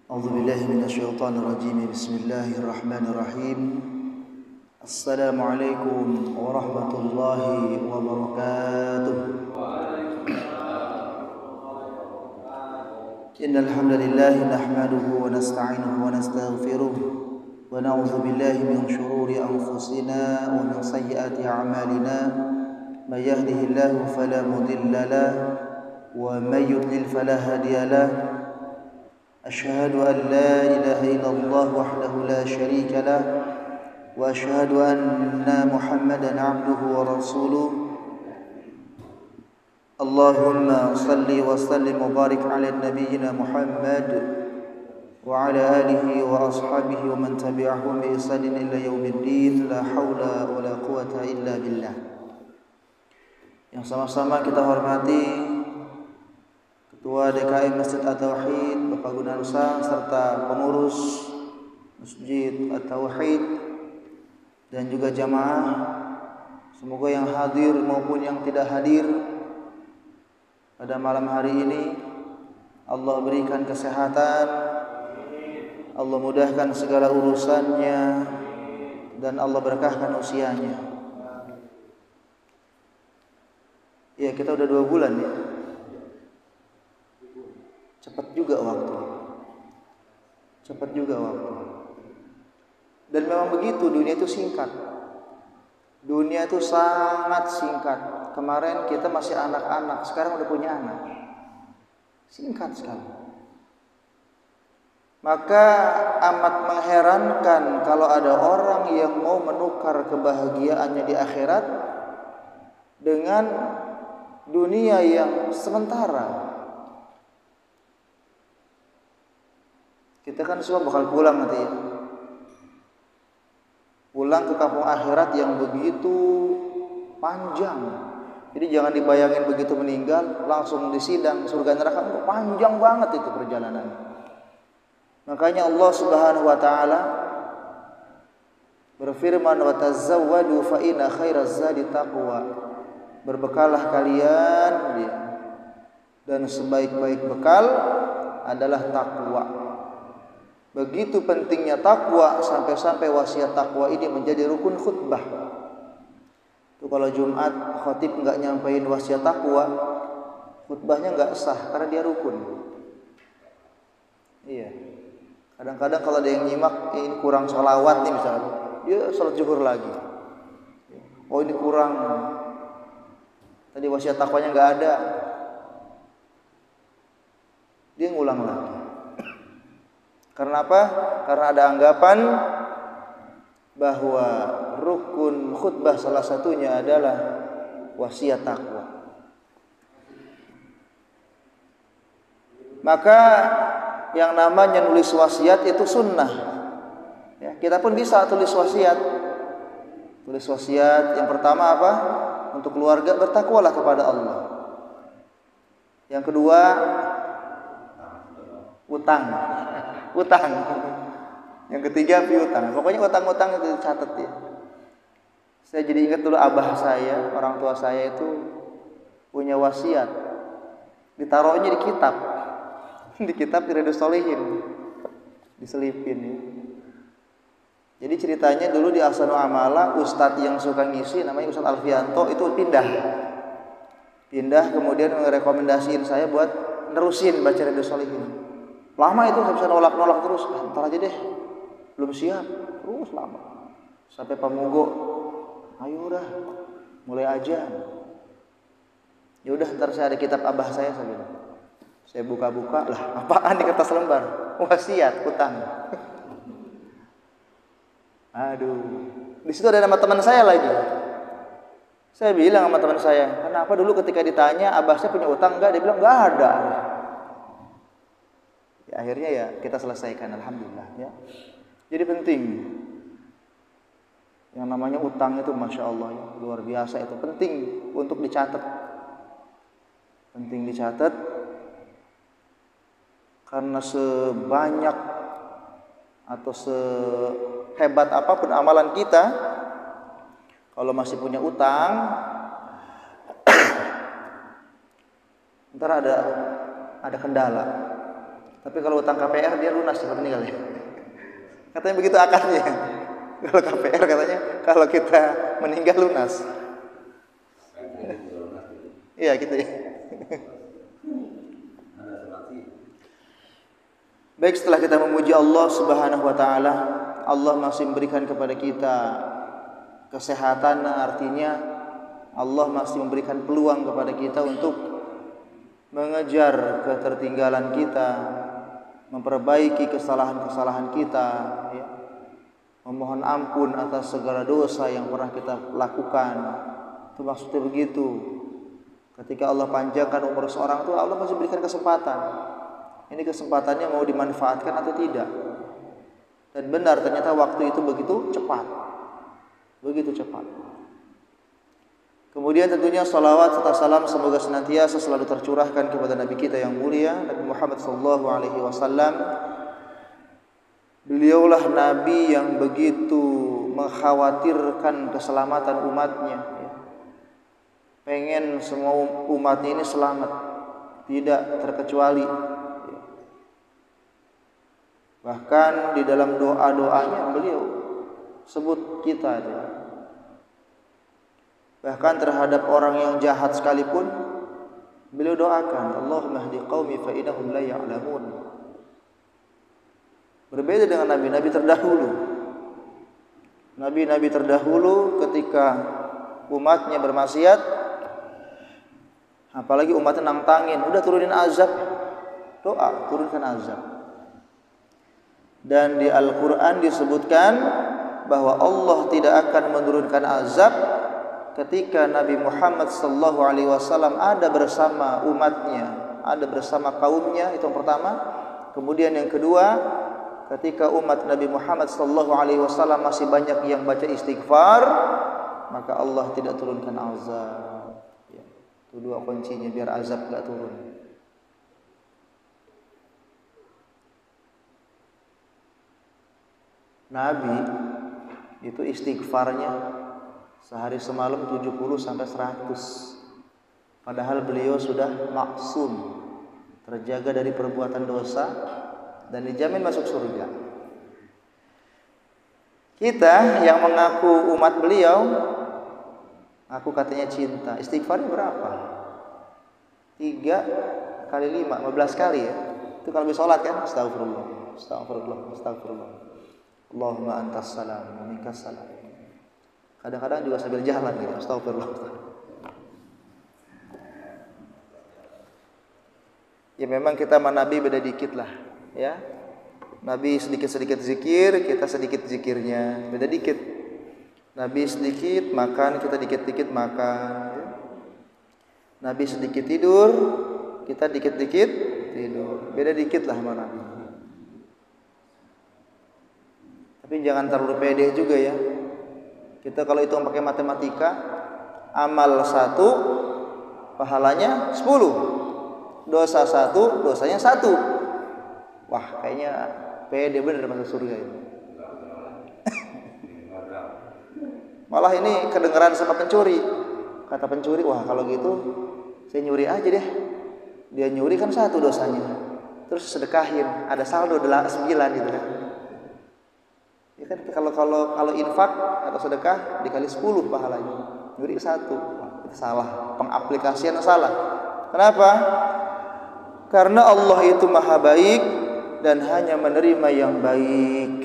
أعوذ بالله من الشيطان الرجيم بسم الله الرحمن الرحيم السلام عليكم ورحمة الله وبركاته إن الحمد لله نحمده ونستعينه ونستغفره ونعوذ بالله من شرور أنفسنا ومن سيئات أعمالنا من يهده الله فلا مضل له ومن يضلل فلا هادي له أشهد أن لا إله إلا الله وحده لا شريك له وأشهد أن محمدا عبده ورسوله اللهم صل وسلم وبارك على نبينا محمد وعلى آله وأصحابه ومن تبعهم بإحسان إلى يوم الدين لا حول ولا قوة إلا بالله. Yang sama-sama kita hormati Ketua DKM Masjid At-Tauhid Bapak Gunarsa serta pengurus Masjid At-Tauhid dan juga jamaah, semoga yang hadir maupun yang tidak hadir pada malam hari ini Allah berikan kesehatan, Allah mudahkan segala urusannya, dan Allah berkahkan usianya. Ya, kita udah 2 bulan ya. Cepat juga waktu. Dan memang begitu, dunia itu singkat. Dunia itu sangat singkat. Kemarin kita masih anak-anak, sekarang udah punya anak. Singkat sekali. Maka amat mengherankan kalau ada orang yang mau menukar kebahagiaannya di akhirat dengan dunia yang sementara. Kita kan semua bakal pulang nanti ya. Pulang ke kampung akhirat yang begitu panjang. Jadi jangan dibayangin begitu meninggal langsung disidang surga neraka, panjang banget itu perjalanan. Makanya Allah Subhanahu wa taala berfirman, "Wa tazawwadu fa inna khairaz zadi taqwa." Berbekalah kalian dan sebaik-baik bekal adalah takwa. Begitu pentingnya takwa sampai-sampai wasiat takwa ini menjadi rukun khutbah. Itu kalau Jumat khatib enggak nyampein wasiat takwa, khutbahnya enggak sah karena dia rukun. Iya. Kadang-kadang kalau ada yang nyimak ini kurang sholawat nih misalnya, dia sholat zuhur lagi. Oh ini kurang, tadi wasiat takwanya enggak ada, dia ngulang lagi. Karena apa? Karena ada anggapan bahwa rukun khutbah salah satunya adalah wasiat takwa. Maka yang namanya nulis wasiat itu sunnah. Ya, kita pun bisa tulis wasiat. Tulis wasiat yang pertama apa? Untuk keluarga, bertakwalah kepada Allah. Yang kedua, utang. Yang ketiga piutang. Pokoknya utang-utang itu dicatat ya. Saya jadi ingat dulu abah saya, orang tua saya itu punya wasiat. Ditaruhnya di kitab. Di kitab Riyadhus Shalihin. Diselipin ya. Jadi ceritanya dulu di Ahsanul Amala, ustadz yang suka ngisi namanya Ustadz Alfianto itu pindah kemudian merekomendasiin saya buat nerusin baca Riyadhus Shalihin. Lama itu saya bisa nolak terus, ntar aja deh, belum siap, terus lama. Sampai Pamugo, ayo udah, mulai aja. Ya udah, ntar saya ada kitab abah saya bilang. Saya buka-buka, lah apaan di kertas lembar? Wasiat, utang. Aduh, di situ ada nama teman saya lagi. Saya bilang sama teman saya, kenapa dulu ketika ditanya abah saya punya utang enggak? Dia bilang enggak ada. Ya, akhirnya ya kita selesaikan, alhamdulillah ya. Jadi penting yang namanya utang itu, masya Allah ya, luar biasa itu, penting untuk dicatat. Penting dicatat karena sebanyak atau sehebat apapun amalan kita, kalau masih punya utang, ntar ada kendala. Tapi kalau utang KPR dia lunas setelah meninggal ya. Katanya begitu akarnya. Kalau KPR katanya kalau kita meninggal lunas. Iya gitu ya. Baik, setelah kita memuji Allah Subhanahu wa taala, Allah masih memberikan kepada kita kesehatan, artinya Allah masih memberikan peluang kepada kita untuk mengejar ketertinggalan kita, memperbaiki kesalahan-kesalahan kita, ya. Memohon ampun atas segala dosa yang pernah kita lakukan. Itu maksudnya begitu. Ketika Allah panjangkan umur seorang itu, Allah masih berikan kesempatan. Ini kesempatannya mau dimanfaatkan atau tidak. Dan benar, ternyata waktu itu begitu cepat. Begitu cepat. Kemudian tentunya salawat serta salam semoga senantiasa selalu tercurahkan kepada Nabi kita yang mulia, Nabi Muhammad SAW. Beliaulah Nabi yang begitu mengkhawatirkan keselamatan umatnya. Pengen semua umatnya ini selamat, tidak terkecuali. Bahkan di dalam doa-doanya beliau sebut kita. Bahkan terhadap orang yang jahat sekalipun beliau doakan, Allahumma hdi qaumi fa innahum la ya'lamun. Berbeda dengan nabi-nabi terdahulu. Nabi-nabi terdahulu ketika umatnya bermaksiat, apalagi umatnya nantangin, udah turunin azab, doa turunkan azab. Dan di Al-Quran disebutkan bahwa Allah tidak akan menurunkan azab ketika Nabi Muhammad SAW ada bersama umatnya, ada bersama kaumnya, itu yang pertama. Kemudian yang kedua, ketika umat Nabi Muhammad SAW masih banyak yang baca istighfar, maka Allah tidak turunkan azab. Itu dua kuncinya biar azab gak turun. Nabi itu istighfarnya sehari semalam 70 sampai 100. Padahal beliau sudah maksum, terjaga dari perbuatan dosa dan dijamin masuk surga. Kita yang mengaku umat beliau, aku katanya cinta, istighfarnya berapa? 3 kali 5, 15 kali ya. Itu kalau habis sholat kan, astagfirullah, astagfirullah, astagfirullah. Allahumma antas salam wa minkas salam. Kadang-kadang juga sambil jalan gitu, astagfirullah. Ya memang kita sama Nabi beda dikit lah, ya. Nabi sedikit-sedikit zikir, kita sedikit zikirnya, beda dikit. Nabi sedikit makan, kita dikit-dikit makan. Nabi sedikit tidur, kita dikit-dikit tidur. Beda dikit lah sama Nabi. Tapi jangan terlalu pede juga ya. Kita kalau hitung pakai matematika, amal 1 pahalanya 10. Dosa 1 dosanya 1. Wah, kayaknya pede bener masuk surga ini. Malah ini kedengeran sama pencuri. Kata pencuri, wah kalau gitu saya nyuri aja deh. Dia nyuri kan 1 dosanya. Terus sedekahin, ada saldo 9 gitu kan. Ya kan kalau infak atau sedekah dikali 10 pahalanya. Nyuri 1. Wah, itu salah, pengaplikasian salah. Kenapa? Karena Allah itu maha baik dan hanya menerima yang baik.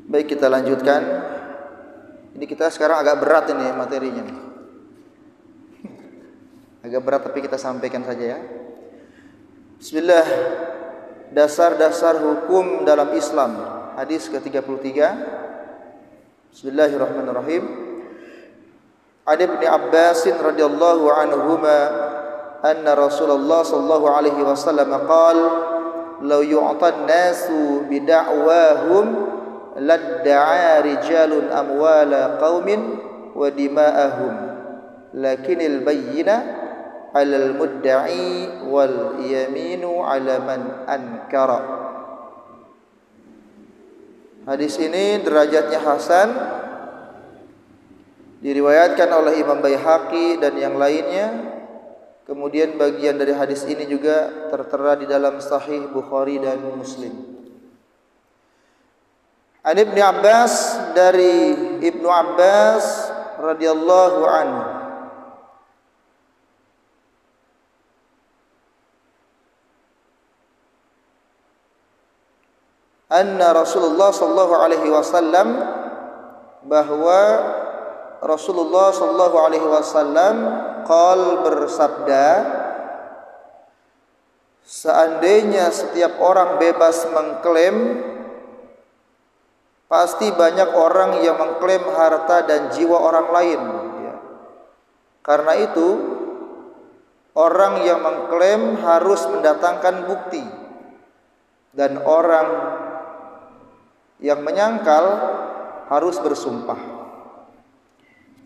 Baik, kita lanjutkan. Ini kita sekarang agak berat ini materinya. Agak berat tapi kita sampaikan saja ya. Bismillah. Dasar-dasar hukum dalam Islam. Hadis ke-33. Bismillahirrahmanirrahim. An Ibnu Abbas radhiyallahu anhuma anna Rasulullah sallallahu alaihi wasallam qala law yu'tan nasu bid'awahum ladda'a rijalun amwala qaumin wa dima'ahum lakinil bayyina 'alal mudda'i wal yaminu 'ala man ankara. Hadis ini derajatnya hasan, diriwayatkan oleh Imam Baihaqi dan yang lainnya. Kemudian bagian dari hadis ini juga tertera di dalam Sahih Bukhari dan Muslim. An Ibnu Abbas, dari Ibnu Abbas radhiyallahu anhu, anna Rasulullah sallallahu alaihi wasallam, bahwa Rasulullah sallallahu alaihi wasallam bersabda, seandainya setiap orang bebas mengklaim, pasti banyak orang yang mengklaim harta dan jiwa orang lain, ya. Karena itu orang yang mengklaim harus mendatangkan bukti, dan orang yang menyangkal harus bersumpah.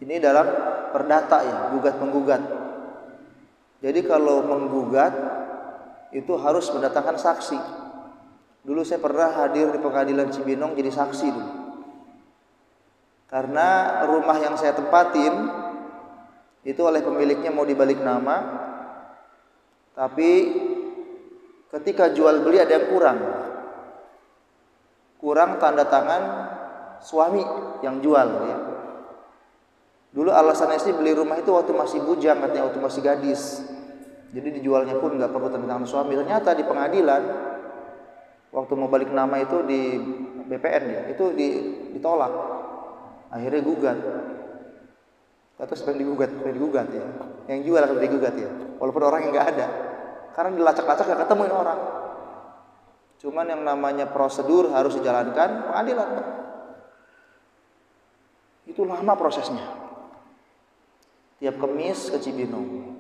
Ini dalam perdata, ya, gugat-menggugat. Jadi kalau menggugat itu harus mendatangkan saksi. Dulu saya pernah hadir di pengadilan Cibinong jadi saksi dulu. Karena rumah yang saya tempatin itu oleh pemiliknya mau dibalik nama, tapi ketika jual beli ada yang kurang tanda tangan suami yang jual, ya. Dulu alasannya sih beli rumah itu waktu masih bujang, katanya, waktu masih gadis. Jadi dijualnya pun nggak perlu tanda tangan suami. Ternyata di pengadilan waktu mau balik nama itu di BPN, ya, itu ditolak. Akhirnya gugat. Atau sampai digugat, ya. Yang jual akan digugat, ya. Walaupun orang yang nggak ada. Karena dilacak-lacak nggak ketemuin orang. Cuman yang namanya prosedur harus dijalankan pengadilan. Itu lama prosesnya. Tiap Kamis ke Cibinong.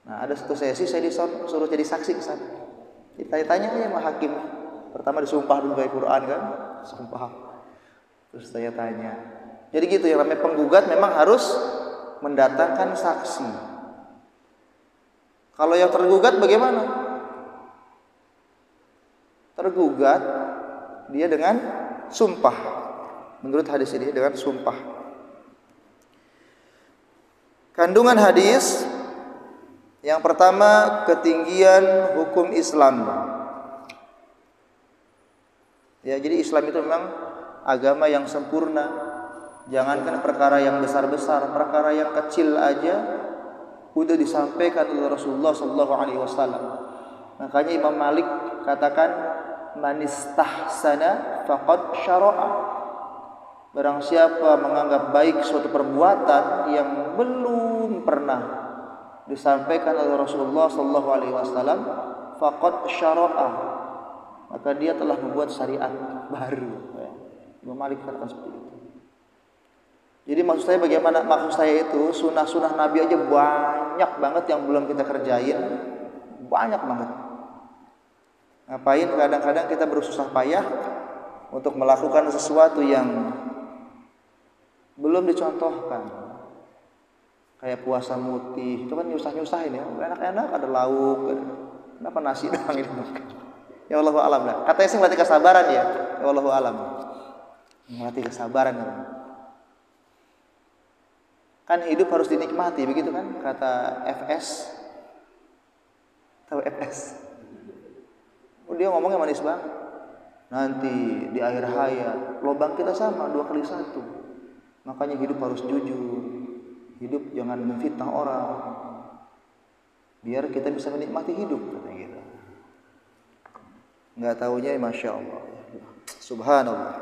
Nah, ada satu sesi saya disuruh jadi saksi ke sana. Ditanya-tanya aja sama hakim. Pertama disumpah dulu kayak Quran, kan? Sumpah. Terus saya tanya. Jadi gitu, yang namanya penggugat memang harus mendatangkan saksi. Kalau yang tergugat bagaimana? Tergugat dia dengan sumpah. Menurut hadis ini dengan sumpah. Kandungan hadis yang pertama, ketinggian hukum Islam. Ya, jadi Islam itu memang agama yang sempurna. Jangankan perkara yang besar-besar, perkara yang kecil aja udah disampaikan oleh Rasulullah sallallahu alaihi wasallam. Makanya Imam Malik katakan, manistahsana faqad syara'a. Barang siapa menganggap baik suatu perbuatan yang belum pernah disampaikan oleh Rasulullah sallallahu alaihi wasallam, faqad syara'a, maka dia telah membuat syariat baru. Imam Malik katakan seperti itu. Jadi maksud saya bagaimana? Maksud saya itu sunah-sunah Nabi aja banyak banget yang belum kita kerjain. Banyak banget. Ngapain kadang-kadang kita bersusah payah untuk melakukan sesuatu yang belum dicontohkan. Kayak puasa mutih, itu kan nyusah-nyusahin, ya. Enak-enak ada lauk. Kenapa nasi doang ini? Ya Allahu a'lam lah. Katanya sih melatih kesabaran, ya. Ya Allahu a'lam. Melatih kesabaran, ya. Kan hidup harus dinikmati, begitu kan? Kata FS. Tahu FS? Dia ngomongnya manis banget. Nanti di akhir hayat lobang kita sama 2 kali 1. Makanya hidup harus jujur. Hidup jangan memfitnah orang. Biar kita bisa menikmati hidup, katanya gitu. Enggak taunya, masya Allah. Subhanallah.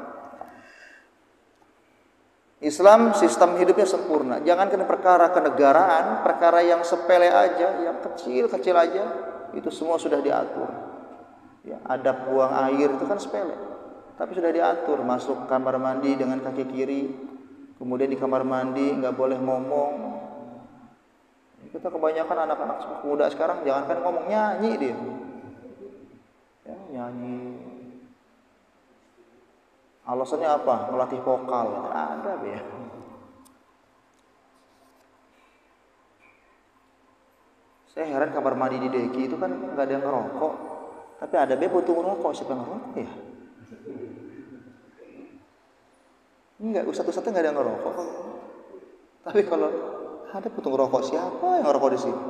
Islam sistem hidupnya sempurna. Jangan kena perkara kenegaraan, perkara yang sepele aja, yang kecil-kecil aja, itu semua sudah diatur. Ya, adab buang air itu kan sepele, tapi sudah diatur. Masuk kamar mandi dengan kaki kiri, kemudian di kamar mandi nggak boleh ngomong. Kita kebanyakan anak-anak muda sekarang jangankan ngomong, nyanyi dia, ya, nyanyi. Alasannya apa? Melatih vokal. Ada ya. Saya heran kamar mandi di Deki itu kan nggak ada yang ngerokok, tapi ada puntung rokok. Siapa yang ngerokok ya? Enggak, satu-satunya nggak ada yang ngerokok. Tapi kalau ada puntung rokok, siapa yang ngerokok di sini?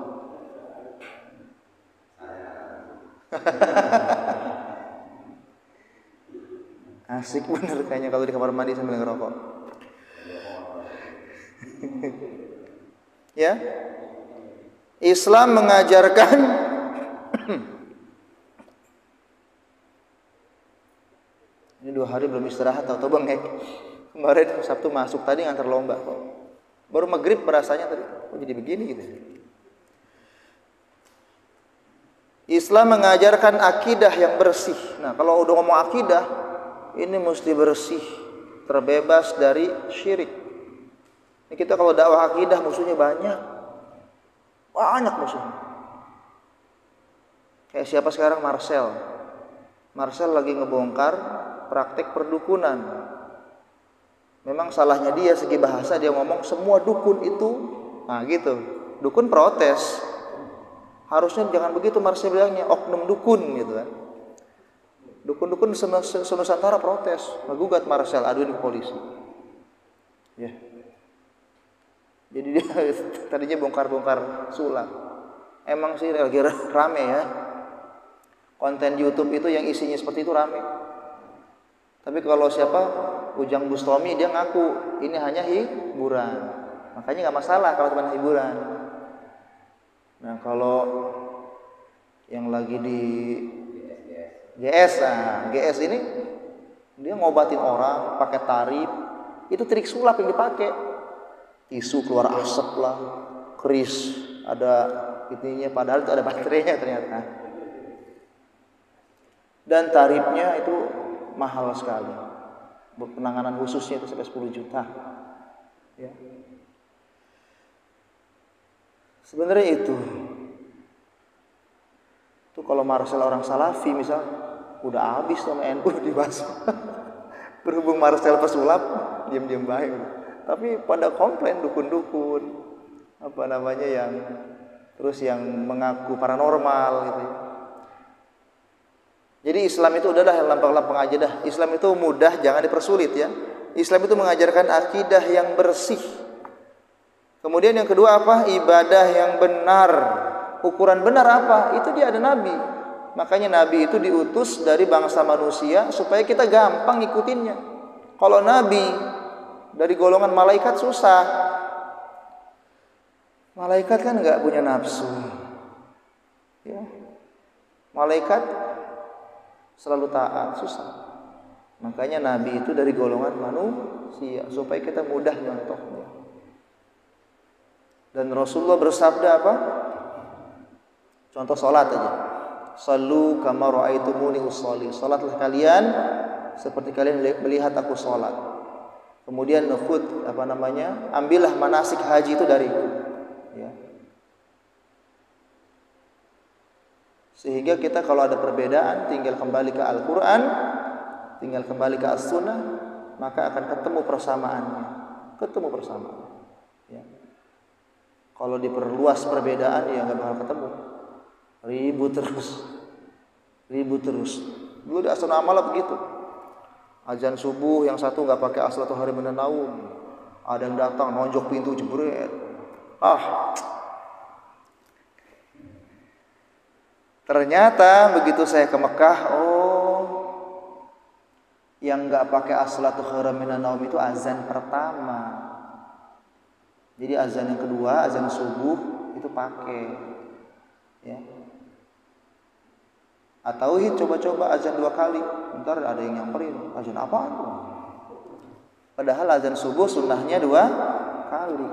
Asik bener kayaknya kalau di kamar mandi sambil ngerokok. Ya, Islam mengajarkan ini 2 hari belum istirahat atau bengek. Kemarin Sabtu masuk tadi ngantar lomba kok. Baru maghrib berasanya tadi. Kok jadi begini gitu. Islam mengajarkan akidah yang bersih. Nah, kalau udah ngomong akidah, ini mesti bersih, terbebas dari syirik. Ini kita kalau dakwah akidah musuhnya banyak. Banyak musuhnya. Kayak siapa sekarang? Marcel. Marcel lagi ngebongkar praktek perdukunan. Memang salahnya dia segi bahasa, dia ngomong semua dukun itu, nah gitu. Dukun protes. Harusnya jangan begitu Marcel bilangnya, oknum dukun gitu kan. Dukun-dukun senusantara protes, menggugat Marcel, aduin ke polisi. Ya. Jadi dia tadinya bongkar-bongkar sulap. Emang sih lagi rame ya. Konten YouTube itu yang isinya seperti itu rame. Tapi kalau siapa Ujang Bustami dia ngaku ini hanya hiburan. Makanya nggak masalah kalau cuma hiburan. Nah kalau yang lagi di GS, GS ini dia ngobatin orang pakai tarif, itu trik sulap yang dipakai. Tisu keluar asap lah, keris ada ininya, padahal itu ada baterainya ternyata. Dan tarifnya itu mahal sekali. Penanganan khususnya itu sampai 10 juta. Ya. Sebenarnya itu kalau Marcel orang Salafi misal udah habis sama NU dibahas. Berhubung Marcel pesulap, diam-diam baik. Tapi pada komplain dukun-dukun apa namanya yang terus yang mengaku paranormal gitu. Jadi Islam itu udahlah yang lampang-lampang aja dah. Islam itu mudah, jangan dipersulit ya. Islam itu mengajarkan akidah yang bersih. Kemudian yang kedua apa? Ibadah yang benar. Ukuran benar apa? Itu dia ada nabi. Makanya nabi itu diutus dari bangsa manusia supaya kita gampang ngikutinnya. Kalau nabi dari golongan malaikat susah. Malaikat kan nggak punya nafsu. Ya. Malaikat selalu taat, susah. Makanya nabi itu dari golongan manusia supaya kita mudah nyontohnya. Dan Rasulullah bersabda apa? Contoh salat aja. Sallu kama ra'aitumuni usolli. Salatlah kalian seperti kalian melihat aku salat. Kemudian nufud apa namanya? Ambillah manasik haji itu dariku. Ya. Sehingga kita kalau ada perbedaan tinggal kembali ke Al-Qur'an, tinggal kembali ke As-Sunnah, maka akan ketemu persamaannya. Ketemu persamaan. Ya. Kalau diperluas perbedaan ya nggak bakal ketemu. Ribut terus. Dulu di Asana Amalah begitu. Azan subuh yang satu nggak pakai as-salatu hari minan naum. Ada yang datang nonjok pintu jebret. Ternyata begitu saya ke Mekah, yang nggak pakai as-salatu hari minan naum itu azan pertama. Jadi azan yang kedua, azan subuh itu pakai. Ya. Atau coba-coba azan 2 kali, ntar ada yang nyamperin, azan apaan? Padahal azan subuh sunnahnya 2 kali.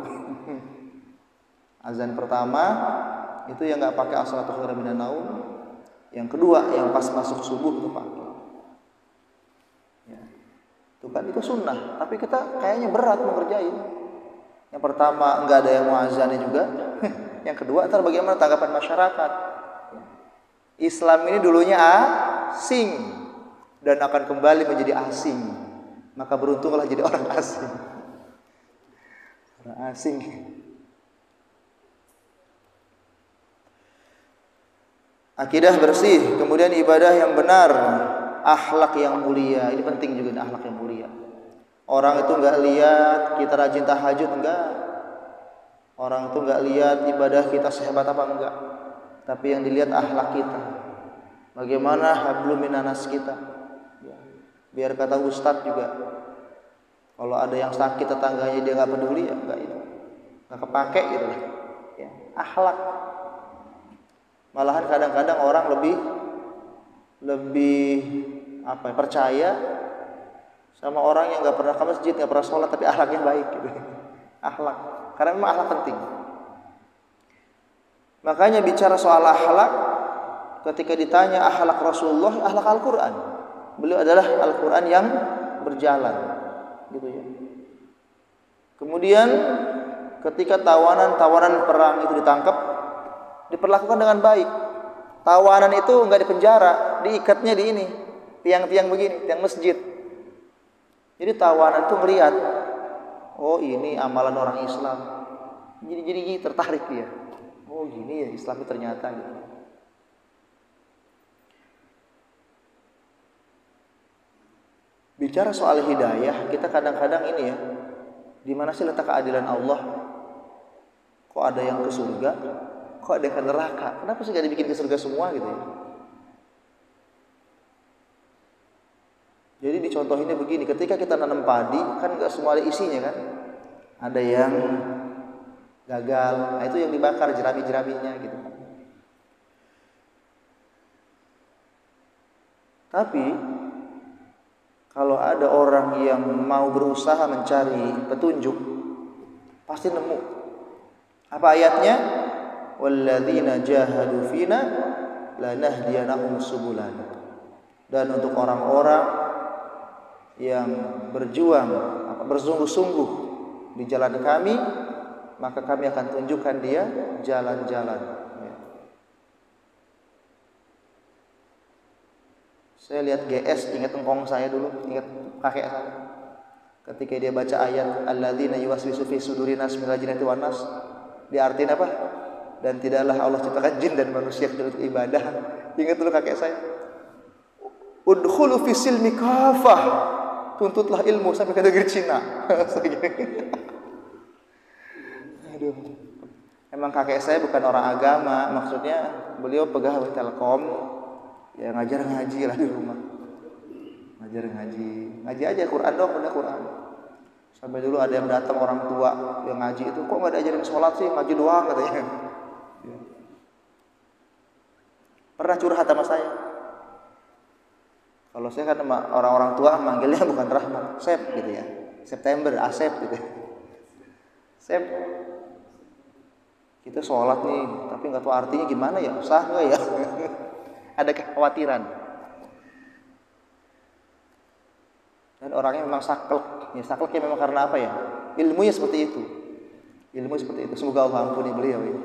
Azan pertama itu yang nggak pakai as-salatu khairum minan naum, yang kedua yang pas masuk subuh itu pakai. Ya. Itu kan itu sunnah, tapi kita kayaknya berat mengerjain. Yang pertama nggak ada yang mau azannya juga, yang kedua ntar bagaimana tanggapan masyarakat? Islam ini dulunya asing dan akan kembali menjadi asing. Maka beruntunglah jadi orang asing. Orang asing. Akidah bersih, kemudian ibadah yang benar, akhlak yang mulia. Ini penting juga akhlak yang mulia. Orang itu enggak lihat kita rajin tahajud enggak. Orang itu enggak lihat ibadah kita sehebat apa enggak. Tapi yang dilihat akhlak kita. Bagaimana hablum minanas kita? Ya. Biar kata Ustadz juga, kalau ada yang sakit tetangganya dia nggak peduli, ya nggak kepake gitu lah. Ya. Akhlak. Malahan kadang-kadang orang lebih percaya sama orang yang nggak pernah ke masjid, nggak pernah sholat, tapi akhlaknya baik gitu. Akhlak, karena memang akhlak penting. Makanya bicara soal akhlak, ketika ditanya akhlak Rasulullah, akhlak Al-Quran. Beliau adalah Al-Quran yang berjalan, gitu ya. Kemudian ketika tawanan perang itu ditangkap, diperlakukan dengan baik. Tawanan itu nggak dipenjara, diikatnya di ini, tiang-tiang begini, tiang masjid. Jadi tawanan itu ngelihat, oh ini amalan orang Islam. Jadi tertarik dia. Oh gini ya Islam itu ternyata gitu. Bicara soal hidayah, kita kadang-kadang ini ya, di mana sih letak keadilan Allah? Kok ada yang ke surga? Kok ada yang ke neraka? Kenapa sih gak dibikin ke surga semua gitu ya? Jadi dicontohinnya begini, ketika kita nanam padi, kan gak semua ada isinya kan? Ada yang gagal, nah itu yang dibakar jerami-jeraminya gitu. Tapi kalau ada orang yang mau berusaha mencari petunjuk, pasti nemu. Apa ayatnya? Walladzina jahadu fina lanahdiyanahum subulana. Dan untuk orang-orang yang berjuang, bersungguh-sungguh di jalan kami, maka kami akan tunjukkan dia jalan-jalan. Ya. Saya lihat GS, ingat engkong saya dulu, ingat kakek saya. Ketika dia baca ayat alladzina yuwaswisu fi sudurinas minal jinnati wan nas, diartiin apa? Dan tidaklah Allah ciptakan jin dan manusia untuk ibadah. Ingat dulu kakek saya. Udkhulu fi silmi kafah. Tuntutlah ilmu sampai ke negeri Cina. Aduh. Emang kakek saya bukan orang agama, maksudnya beliau pegawai Telkom, ya ngajar ngaji lah di rumah. Ngajar ngaji aja Quran dong, bener Quran. Sampai dulu ada yang datang orang tua yang ngaji itu, kok nggak diajarin sholat sih, ngaji doang katanya. Pernah curhat sama saya. Kalau saya kan sama orang-orang tua manggilnya bukan Rahmat, Sep gitu ya, September, Asep gitu. Sep, kita sholat nih, tapi nggak tahu artinya gimana ya, sah nggak ya? Ada kekhawatiran. Dan orangnya memang saklek. Ya, sakleknya memang karena apa ya? Ilmunya seperti itu. Semoga Allah ampuni beliau ya.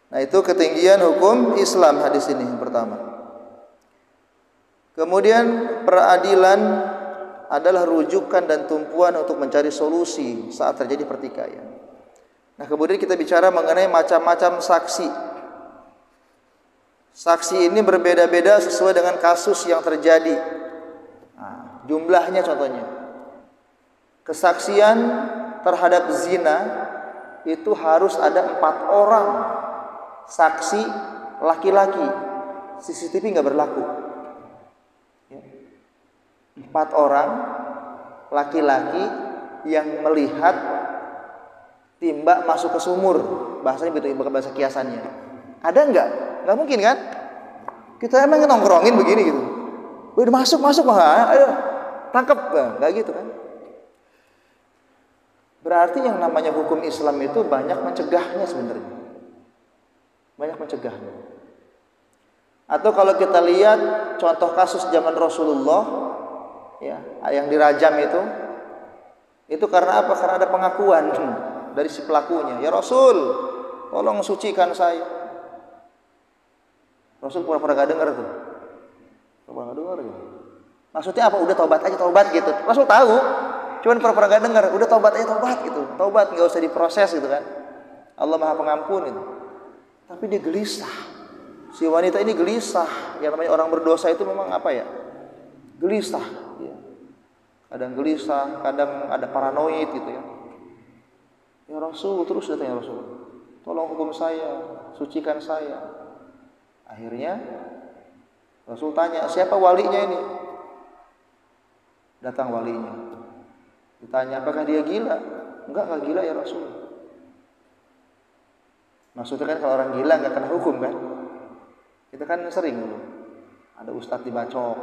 Nah itu ketinggian hukum Islam hadis ini yang pertama. Kemudian peradilan adalah rujukan dan tumpuan untuk mencari solusi saat terjadi pertikaian. Nah kemudian kita bicara mengenai macam-macam saksi. Saksi ini berbeda-beda sesuai dengan kasus yang terjadi. Nah, jumlahnya contohnya. Kesaksian terhadap zina itu harus ada 4 orang saksi laki-laki. CCTV nggak berlaku. 4 orang laki-laki yang melihat timba masuk ke sumur, bahasanya begitu, bahasa kiasannya. Ada nggak? Nggak mungkin kan? Kita emang nongkrongin begini gitu. Udah masuk mah, ayo tangkap, nggak gitu kan? Berarti yang namanya hukum Islam itu banyak mencegahnya sebenarnya, banyak mencegahnya. Atau kalau kita lihat contoh kasus zaman Rasulullah, ya, yang dirajam itu karena apa? Karena ada pengakuan dari si pelakunya. Ya Rasul, tolong sucikan saya. Rasul pura-pura gak dengar tuh. Pura-pura gak dengar gitu. Maksudnya apa? Udah taubat aja, taubat gitu. Rasul tahu, cuman pura-pura gak dengar. Udah taubat aja, taubat gitu. Taubat, gak usah diproses gitu kan. Allah Maha Pengampun itu. Tapi dia gelisah. Si wanita ini gelisah. Yang namanya orang berdosa itu memang apa ya? Gelisah. Ya. Kadang gelisah, kadang ada paranoid gitu ya. Ya Rasul, terus datang ya Rasul. Tolong hukum saya, sucikan saya. Akhirnya Rasul tanya, siapa walinya ini? Datang walinya. Ditanya, apakah dia gila? Enggak gila ya Rasul. Maksudnya kan kalau orang gila enggak kena hukum kan? Kita kan sering dulu. Ada ustadz dibacok.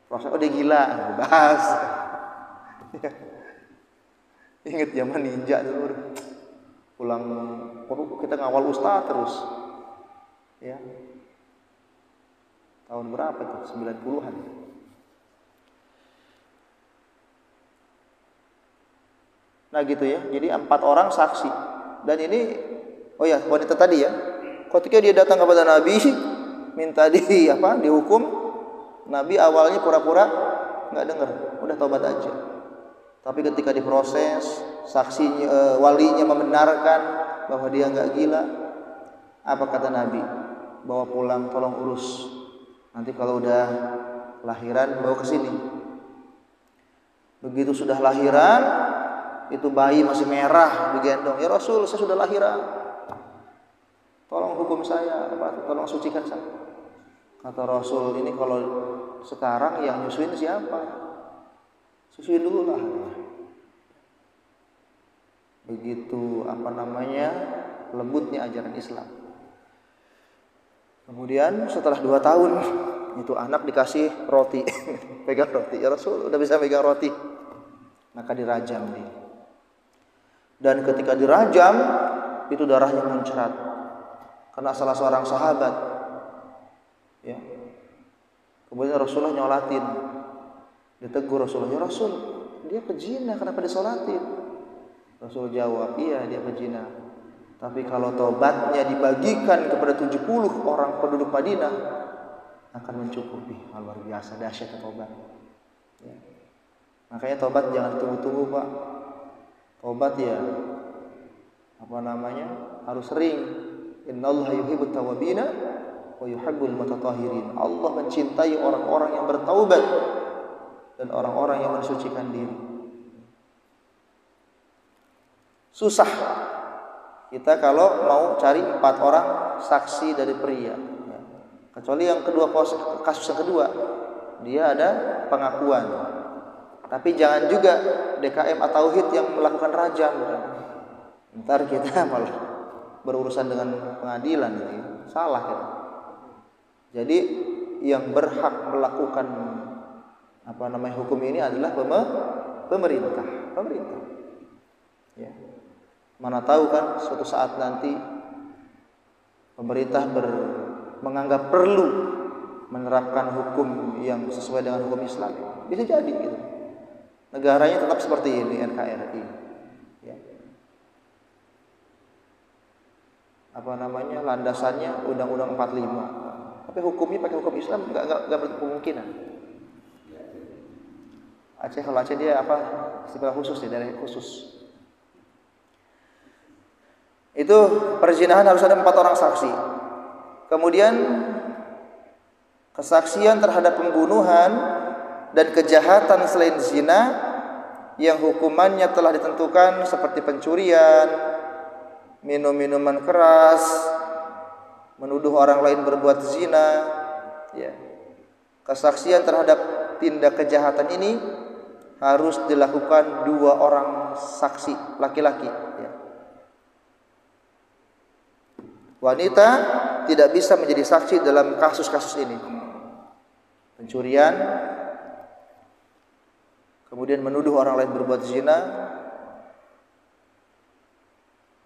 Rasul, oh dia gila, bahas. Ingat zaman ninja dulu. Pulang kita ngawal ustadz terus. Ya. Tahun berapa tuh? 90-an. Nah gitu ya. Jadi 4 orang saksi. Dan ini, oh ya wanita tadi ya. Ketika dia datang kepada Nabi, minta dihukum. Nabi awalnya pura-pura nggak dengar, udah tobat aja. Tapi ketika diproses, saksinya, walinya membenarkan bahwa dia nggak gila. Apa kata Nabi? Bawa pulang, tolong urus. Nanti kalau udah lahiran, bawa ke sini. Begitu sudah lahiran, itu bayi masih merah digendong. Ya Rasul, saya sudah lahiran. Tolong hukum saya, tolong sucikan saya. Kata Rasul, ini kalau sekarang yang nyusuin siapa? Susuin dulu lah. Begitu lembutnya ajaran Islam. Kemudian setelah 2 tahun itu anak dikasih roti, pegang roti. Ya Rasul, udah bisa pegang roti. Maka dirajam dia. Dan ketika dirajam itu darahnya muncrat. Karena salah seorang sahabat. Ya. Kemudian Rasulullah nyolatin. Ditegur Rasulullah, ya Rasul, dia pezina, kenapa disolatin? Rasul jawab, iya dia pezina. Tapi kalau tobatnya dibagikan kepada 70 orang penduduk Madinah, akan mencukupi. Luar biasa dahsyatnya tobat. Ya. Makanya tobat jangan tunggu-tunggu Pak. Tobat ya harus sering. Innallaha yuhibbut tawwabina wa yuhibbul mutatahhirin. Allah mencintai orang-orang yang bertaubat dan orang-orang yang mensucikan diri. Susah kita kalau mau cari 4 orang saksi dari pria. Kecuali yang kedua, kasus yang kedua, dia ada pengakuan. Tapi jangan juga DKM atau tauhid yang melakukan rajam. Ntar kita malah berurusan dengan pengadilan, salah kita. Jadi yang berhak melakukan hukum ini adalah pemerintah. Ya. Mana tahu kan suatu saat nanti pemerintah menganggap perlu menerapkan hukum yang sesuai dengan hukum Islam. Bisa jadi gitu. Negaranya tetap seperti ini, NKRI. Ya. Landasannya Undang-Undang 45. Tapi hukumnya pakai hukum Islam enggak berkemungkinan. Aceh, kalau Aceh dia istilah khusus ya, daerah khusus. Itu perzinahan harus ada 4 orang saksi. Kemudian kesaksian terhadap pembunuhan dan kejahatan selain zina yang hukumannya telah ditentukan seperti pencurian, minum minuman keras, menuduh orang lain berbuat zina, ya. Kesaksian terhadap tindak kejahatan ini harus dilakukan 2 orang saksi laki-laki, ya. Wanita tidak bisa menjadi saksi dalam kasus-kasus ini. Pencurian, kemudian menuduh orang lain berbuat zina,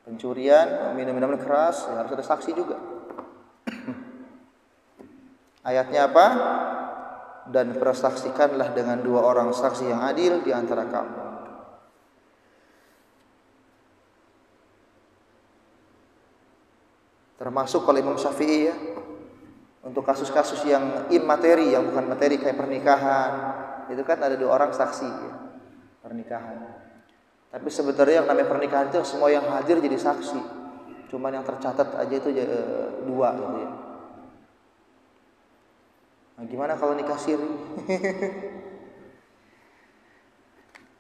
pencurian, minum minuman keras, ya harus ada saksi juga. Ayatnya apa? Dan persaksikanlah dengan 2 orang saksi yang adil di antara kamu. Termasuk kalau Imam Syafi'i ya, untuk kasus-kasus yang immateri, yang bukan materi kayak pernikahan, itu kan ada 2 orang saksi ya, pernikahan. Tapi sebenarnya yang namanya pernikahan itu semua yang hadir jadi saksi. Cuman yang tercatat aja itu 2 gitu ya. Nah, gimana kalau nikah siri?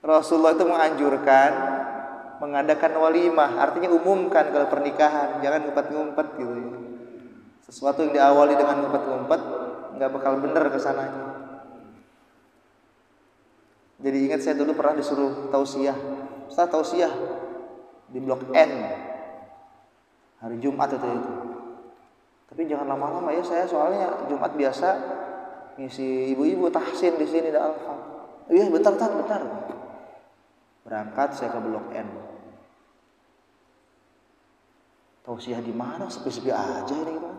Rasulullah itu menganjurkan mengadakan walimah, artinya umumkan kalau pernikahan, jangan ngumpet-ngumpet gitu ya. Sesuatu yang diawali dengan ngumpet-ngumpet nggak bakal bener kesananya. Jadi ingat saya dulu pernah disuruh tausiah, Ustaz tausiah di Blok N hari Jumat itu. Tapi jangan lama-lama ya, saya soalnya Jumat biasa ngisi ibu-ibu tahsin di sini di Alfa. Iya bentar. Berangkat saya ke Blok N. Tausiah di mana? Sepi-sepi aja ini gitu.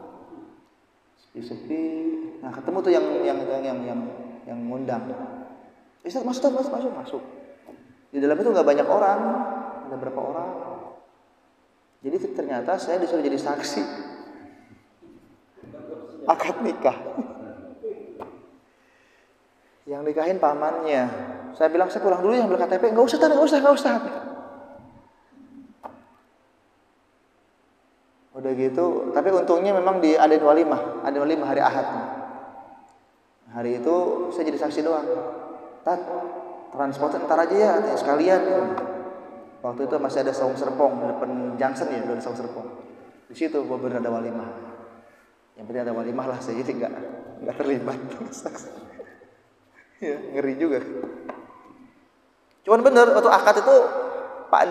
Sepi-sepi. Nah ketemu tuh yang ngundang. Ustaz masuk. Di dalam itu nggak banyak orang, ada berapa orang. Jadi ternyata saya disuruh jadi saksi akad nikah. Yang nikahin pamannya. Saya bilang saya pulang dulu ya ambil KTP. Nggak usah. Udah gitu, tapi untungnya memang di Adain Walimah hari Ahad. Hari itu saya jadi saksi doang. Tat, transport ntar aja ya, sekalian. Waktu itu masih ada Saung Serpong, depan Junction ya, ada Saung Serpong. Di situ bener ada walimah. Yang penting ada walimah lah, saya jadi nggak terlibat. Ya, ngeri juga. Cuman bener, waktu akad itu Pak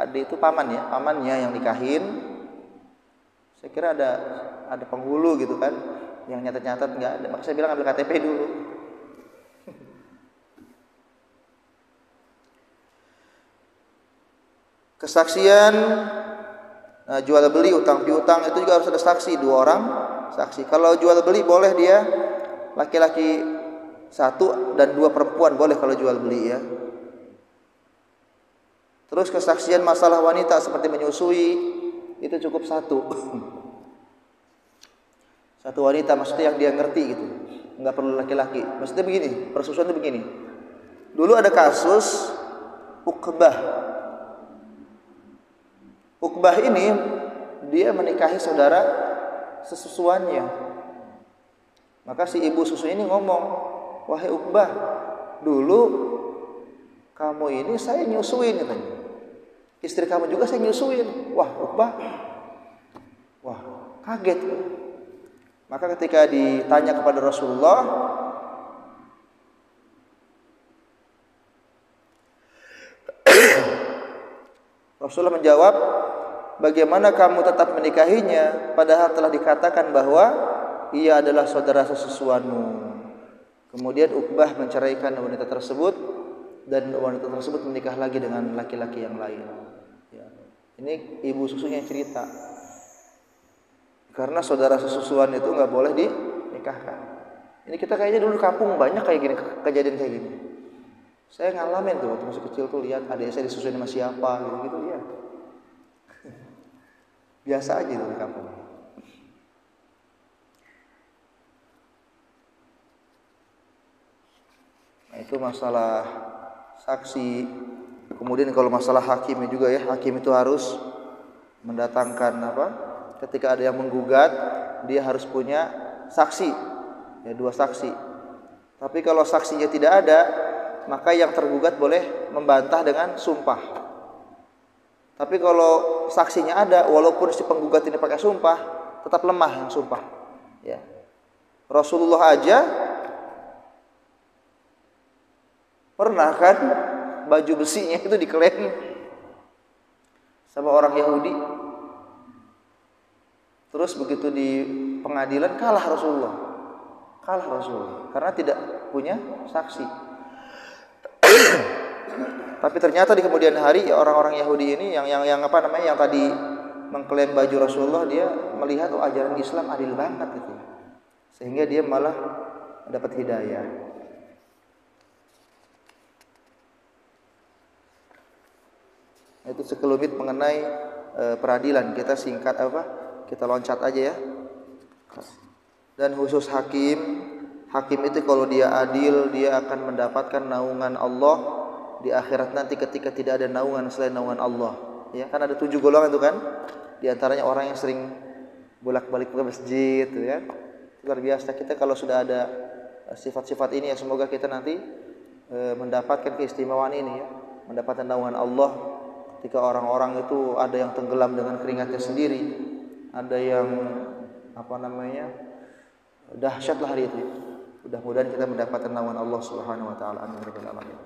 D itu pamannya yang nikahin. Saya kira ada penghulu gitu kan, yang nyatet nggak ada. Maka saya bilang ambil KTP dulu. Kesaksian jual beli, utang piutang itu juga harus ada saksi, 2 orang saksi. Kalau jual beli boleh dia laki-laki 1 dan 2 perempuan boleh kalau jual beli ya. Terus kesaksian masalah wanita seperti menyusui itu cukup 1. Satu wanita, maksudnya yang dia ngerti gitu, nggak perlu laki-laki. Maksudnya begini, persusuan itu begini. Dulu ada kasus Uqbah ini dia menikahi saudara sesusuannya. Maka si ibu susu ini ngomong, wahai Uqbah, dulu kamu ini saya nyusuin katanya. Istri kamu juga saya nyusuin. Wah Uqbah, kaget. Maka ketika ditanya kepada Rasulullah, Rasulullah menjawab, bagaimana kamu tetap menikahinya padahal telah dikatakan bahwa ia adalah saudara sesusuanmu. Kemudian Uqbah menceraikan wanita tersebut dan wanita tersebut menikah lagi dengan laki-laki yang lain. Ya. Ini ibu susunya yang cerita. Karena saudara sesusuan itu nggak boleh dinikahkan. Ini kita kayaknya dulu kampung banyak kayak gini, kejadian kayak gini. Saya ngalamin tuh waktu masih kecil tuh, lihat adik saya disusuin sama siapa gitu ya. Biasa aja tuh di kampung. Nah, itu masalah saksi. Kemudian kalau masalah hakim juga ya, hakim itu harus mendatangkan ketika ada yang menggugat, dia harus punya saksi, ya 2 saksi. Tapi kalau saksinya tidak ada, maka yang tergugat boleh membantah dengan sumpah. Tapi kalau saksinya ada, walaupun si penggugat ini pakai sumpah, tetap lemah yang sumpah. Ya. Rasulullah aja pernah kan baju besinya itu diklaim sama orang Yahudi. Terus begitu di pengadilan kalah Rasulullah karena tidak punya saksi. Tapi ternyata di kemudian hari orang-orang Yahudi ini yang tadi mengklaim baju Rasulullah, dia melihat ajaran Islam adil banget gitu. Sehingga dia malah dapat hidayah. Itu sekelumit mengenai peradilan. Kita singkat kita loncat aja ya. Dan khusus hakim itu kalau dia adil, dia akan mendapatkan naungan Allah di akhirat nanti ketika tidak ada naungan selain naungan Allah. Ya, kan ada 7 golongan itu kan. Di antaranya orang yang sering bolak-balik ke masjid, gitu ya. Luar biasa, kita kalau sudah ada sifat-sifat ini ya, semoga kita nanti mendapatkan keistimewaan ini ya, mendapatkan naungan Allah ketika orang-orang itu ada yang tenggelam dengan keringatnya sendiri, ada yang dahsyatlah hari itu. Mudah-mudahan kita mendapatkan naungan Allah Subhanahu wa taala. Amin ya rabbal alamin.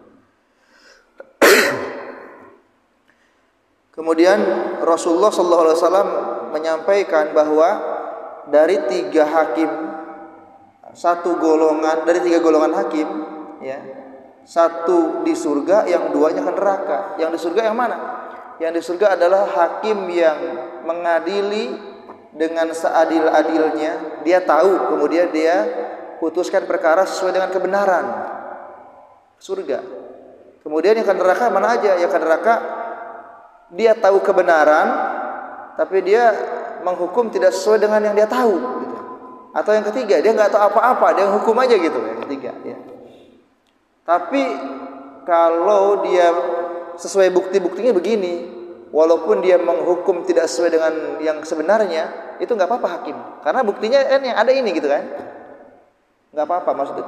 Kemudian Rasulullah sallallahu alaihi wasallam menyampaikan bahwa dari tiga golongan hakim, ya, satu di surga, yang duanya ke neraka. Yang di surga yang mana? Yang di surga adalah hakim yang mengadili dengan seadil-adilnya. Dia tahu, kemudian dia putuskan perkara sesuai dengan kebenaran. Surga. Kemudian yang ke neraka mana aja? Yang ke neraka dia tahu kebenaran, tapi dia menghukum tidak sesuai dengan yang dia tahu, gitu. Atau yang ketiga, dia nggak tahu apa-apa, dia hukum aja gitu. Yang ketiga, ya. Tapi kalau dia sesuai bukti-buktinya begini, walaupun dia menghukum tidak sesuai dengan yang sebenarnya, itu nggak apa-apa hakim, karena buktinya yang ada ini, gitu kan? Nggak apa-apa, maksudnya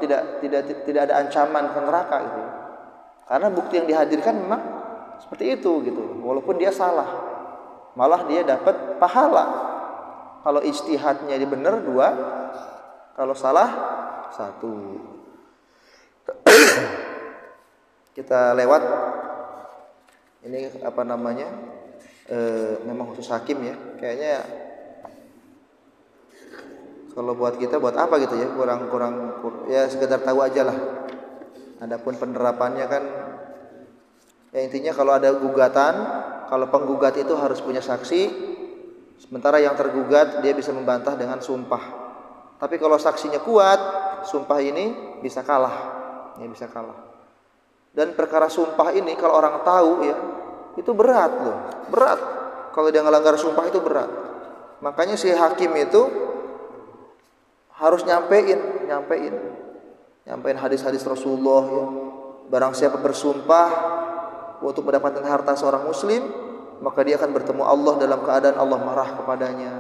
tidak ada ancaman ke neraka, gitu. Karena bukti yang dihadirkan memang seperti itu, gitu. Walaupun dia salah, malah dia dapat pahala. Kalau ijtihadnya dia benar 2, kalau salah 1. Kita lewat ini memang khusus hakim ya. Kayaknya kalau buat kita buat apa gitu ya, kurang ya, sekedar tahu aja lah. Adapun penerapannya kan ya, intinya kalau ada gugatan, kalau penggugat itu harus punya saksi, sementara yang tergugat dia bisa membantah dengan sumpah. Tapi kalau saksinya kuat, sumpah ini bisa kalah, ya, bisa kalah. Dan perkara sumpah ini kalau orang tahu ya, itu berat loh, berat. Kalau dia ngelanggar sumpah itu berat. Makanya si hakim itu harus nyampein hadis-hadis Rasulullah ya. Barang siapa bersumpah untuk mendapatkan harta seorang muslim, maka dia akan bertemu Allah dalam keadaan Allah marah kepadanya.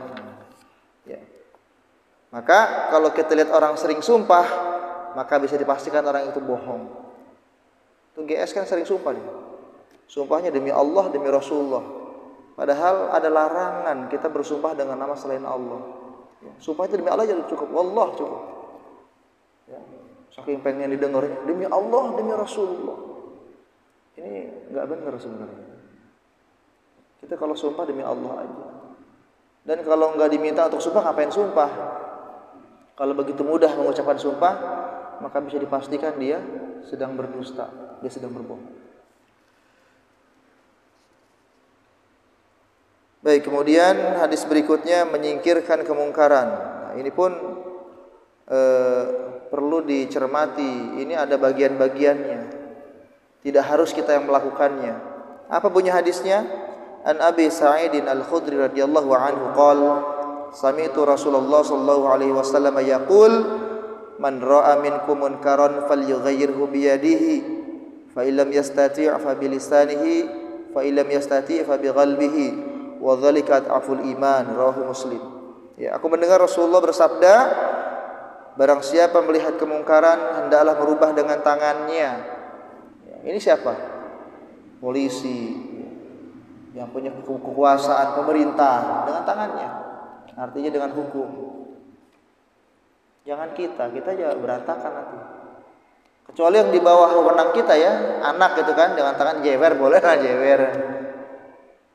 Ya. Maka kalau kita lihat orang sering sumpah, maka bisa dipastikan orang itu bohong. Itu GS kan sering sumpah nih. Sumpahnya demi Allah, demi Rasulullah. Padahal ada larangan kita bersumpah dengan nama selain Allah. Ya. Sumpah itu demi Allah jadi cukup, wallah cukup. Ya. Saking pengen didengarnya, demi Allah, demi Rasulullah. Ini enggak benar sebenarnya. Kita kalau sumpah demi Allah aja. Dan kalau enggak diminta untuk sumpah, ngapain sumpah? Kalau begitu mudah mengucapkan sumpah, maka bisa dipastikan dia sedang berdusta, dia sedang berbohong. Baik, kemudian hadis berikutnya menyingkirkan kemungkaran. Nah, ini pun perlu dicermati. Ini ada bagian-bagiannya. Tidak harus kita yang melakukannya. Apa bunyi hadisnya? An Abi Sa'idin Al-Khudri radhiyallahu anhu qala sami'tu Rasulullah sallallahu alaihi wasallam yaqul man ra'a minkum munkaran falyughayyirhu bi yadihi fa illam yastati' fa bi lisanihi fa illam yastati' fa bi qalbihi wa dzalika aful iman, rawahu Muslim. Ya, aku mendengar Rasulullah bersabda, barang siapa melihat kemungkaran hendaklah merubah dengan tangannya. Ya, ini siapa? Polisi yang punya kekuasaan, pemerintah, dengan tangannya. Artinya dengan hukum. Jangan kita ya berantakan nanti. Kecuali yang di bawah wewenang kita ya, anak gitu kan, dengan tangan jewer boleh lah, jewer.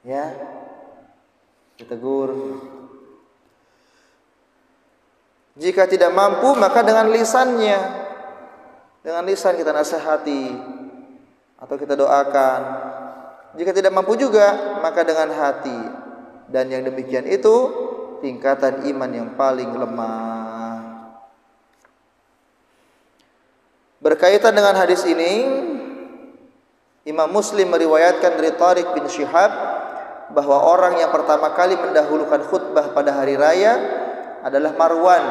Ya. Ditegur. Jika tidak mampu maka dengan lisannya. Dengan lisan kita nasihati atau kita doakan. Jika tidak mampu juga maka dengan hati. Dan yang demikian itu tingkatan iman yang paling lemah. Berkaitan dengan hadis ini, Imam Muslim meriwayatkan dari Tariq bin Syihab bahwa orang yang pertama kali mendahulukan khutbah pada hari raya adalah Marwan.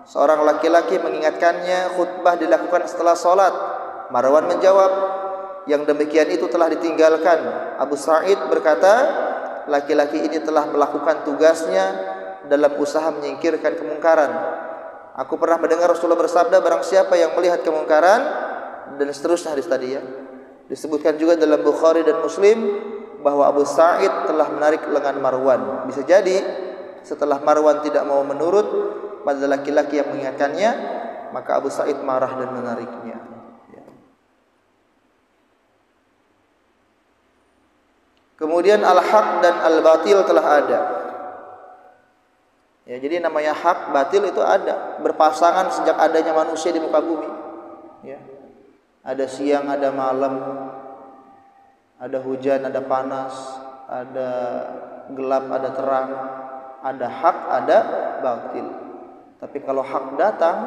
Seorang laki-laki mengingatkannya khutbah dilakukan setelah sholat. Marwan menjawab, yang demikian itu telah ditinggalkan. Abu Sa'id berkata, laki-laki ini telah melakukan tugasnya dalam usaha menyingkirkan kemungkaran. Aku pernah mendengar Rasulullah bersabda, barang siapa yang melihat kemungkaran, dan seterusnya hadis tadi ya. Disebutkan juga dalam Bukhari dan Muslim bahwa Abu Sa'id telah menarik lengan Marwan. Bisa jadi Setelah Marwan tidak mau menurut pada laki-laki yang mengingatkannya, maka Abu Sa'id marah dan menariknya. Kemudian al-haq dan al-batil telah ada. Ya, jadi namanya hak, batil itu ada, berpasangan sejak adanya manusia di muka bumi. Ya. Ada siang, ada malam, ada hujan, ada panas, ada gelap, ada terang, ada hak, ada batil. Tapi kalau hak datang,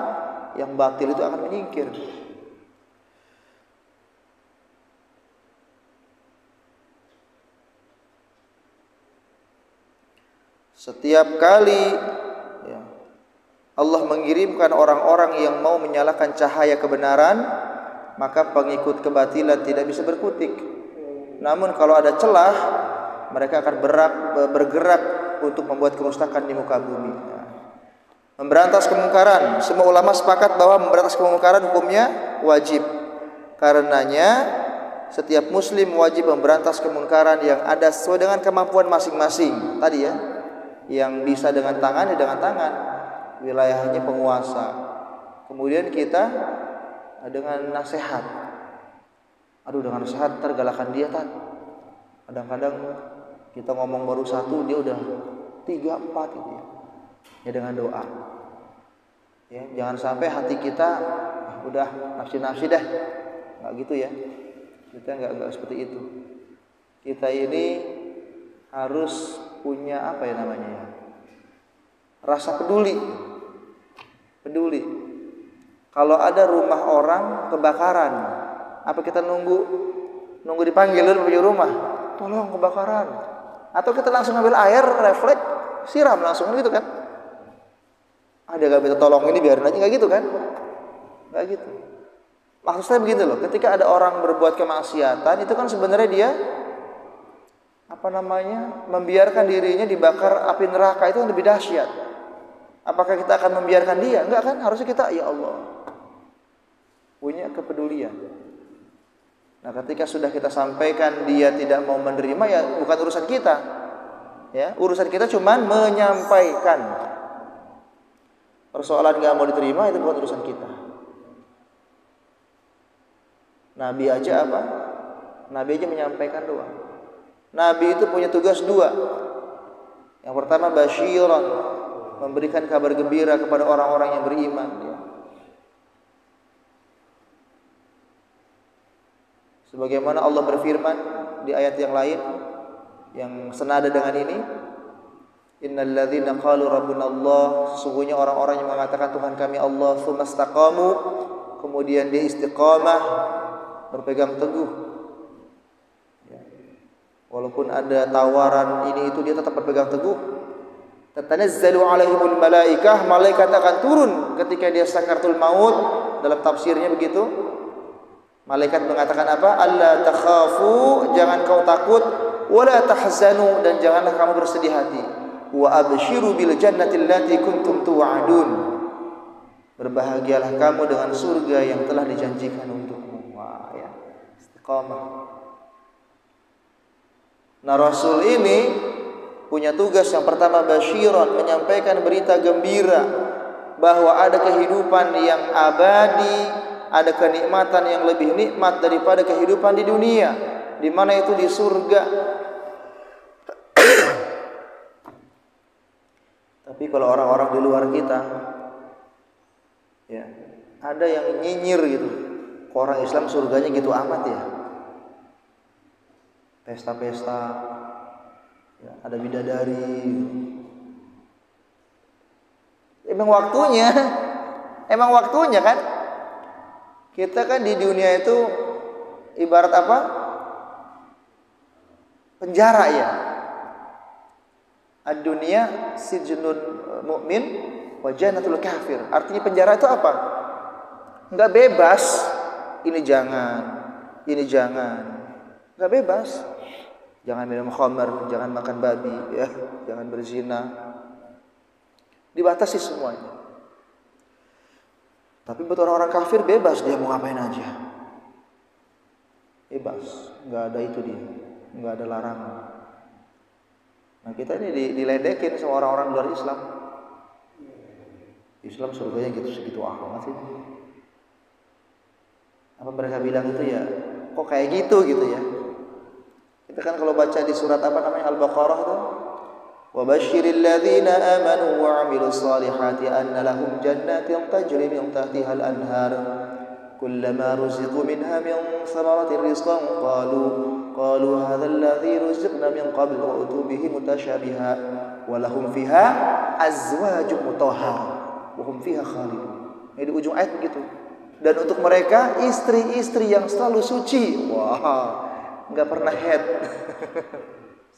yang batil itu akan menyingkir. Setiap kali ya, Allah mengirimkan orang-orang yang mau menyalakan cahaya kebenaran, maka pengikut kebatilan tidak bisa berkutik. Namun kalau ada celah, mereka akan bergerak untuk membuat kerusakan di muka bumi. Memberantas kemungkaran, semua ulama sepakat bahwa memberantas kemungkaran hukumnya wajib. Karenanya setiap muslim wajib memberantas kemungkaran yang ada sesuai dengan kemampuan masing-masing. Tadi ya, yang bisa dengan tangan ya dengan tangan, wilayahnya penguasa. Kemudian kita dengan nasihat. Aduh, dengan nasihat tergalakan dia kan. Kadang-kadang kita ngomong baru satu, dia udah 3, 4 gitu ya. Ya dengan doa. Ya, jangan sampai hati kita udah nafsi-nafsi dah. Enggak gitu ya. Kita enggak seperti itu. Kita ini harus punya apa ya namanya ya? Rasa peduli. Peduli. Kalau ada rumah orang kebakaran, apa kita nunggu dipanggil dulu punya rumah? Tolong kebakaran. Atau kita langsung ambil air, refleks, siram langsung gitu kan? Ada gak minta tolong ini biarin aja, gak gitu kan? Gak gitu. Maksud saya begitu loh, ketika ada orang berbuat kemaksiatan, itu kan sebenarnya dia membiarkan dirinya dibakar api neraka, itu lebih dahsyat. Apakah kita akan membiarkan dia? Enggak kan? Harusnya kita ya Allah punya kepedulian. Nah, ketika sudah kita sampaikan dia tidak mau menerima, ya bukan urusan kita. Ya, urusan kita cuman menyampaikan. Persoalan enggak mau diterima itu bukan urusan kita. Nabi aja apa? Nabi aja menyampaikan doang. Nabi itu punya tugas 2. Yang pertama basyiran, memberikan kabar gembira kepada orang-orang yang beriman. Sebagaimana Allah berfirman di ayat yang lain yang senada dengan ini, innal ladzina qalu rabbuna Allah, sesungguhnya orang-orang yang mengatakan Tuhan kami Allah, tsumastaqamu, kemudian dia istiqamah, berpegang teguh. Walaupun ada tawaran ini itu dia tetap berpegang teguh. Tatanazzalu alaihimul malaikah, malaikat akan turun ketika dia sakaratul maut. Dalam tafsirnya begitu. Malaikat mengatakan apa? Alla takhafu, jangan kau takut, wala tahzanu, dan janganlah kamu bersedih hati. Wa abshiru bil jannati allati kuntum tu'adun. Berbahagialah kamu dengan surga yang telah dijanjikan untukmu. Wah, ya. Istiqamah. Nah, Rasul ini punya tugas yang pertama basyiran, menyampaikan berita gembira bahwa ada kehidupan yang abadi, ada kenikmatan yang lebih nikmat daripada kehidupan di dunia, di mana itu di surga. Tapi kalau orang-orang di luar kita, ya, ada yang nyinyir gitu. Orang Islam surganya gitu amat ya. Pesta-pesta, ya, ada bidadari. Emang waktunya kan? Kita kan di dunia itu ibarat apa? Penjara ya. Ad-dunya sijnun mu'min wa jannatul kafir. Artinya penjara itu apa? Enggak bebas. Ini jangan. Enggak bebas. Jangan minum khamar, jangan makan babi, ya, jangan berzina. Dibatasi semuanya. Tapi buat orang-orang kafir bebas, dia mau ngapain aja. Bebas, enggak ada itu dia. Enggak ada larangan. Nah kita ini diledekin sama orang-orang luar Islam. Islam surganya gitu segitu amat sih. Apa mereka bilang itu ya? Kok kayak gitu ya? Kita kan kalau baca di surat apa namanya Al-Baqarah itu, wa basyiril ladzina amanu wa 'amilus solihati anna lahum jannatin tajri min tahtiha al-anhar kullama ruziqu minha min thamaratir rizqan qalu hadha alladhi ruziqna min qabl wa utu bihi mutasyabiha wa lahum fiha azwajun mutahharah wa hum fiha khalidun. Ini di ujung ayat begitu. Dan untuk mereka istri-istri yang selalu suci. Wah, enggak pernah head.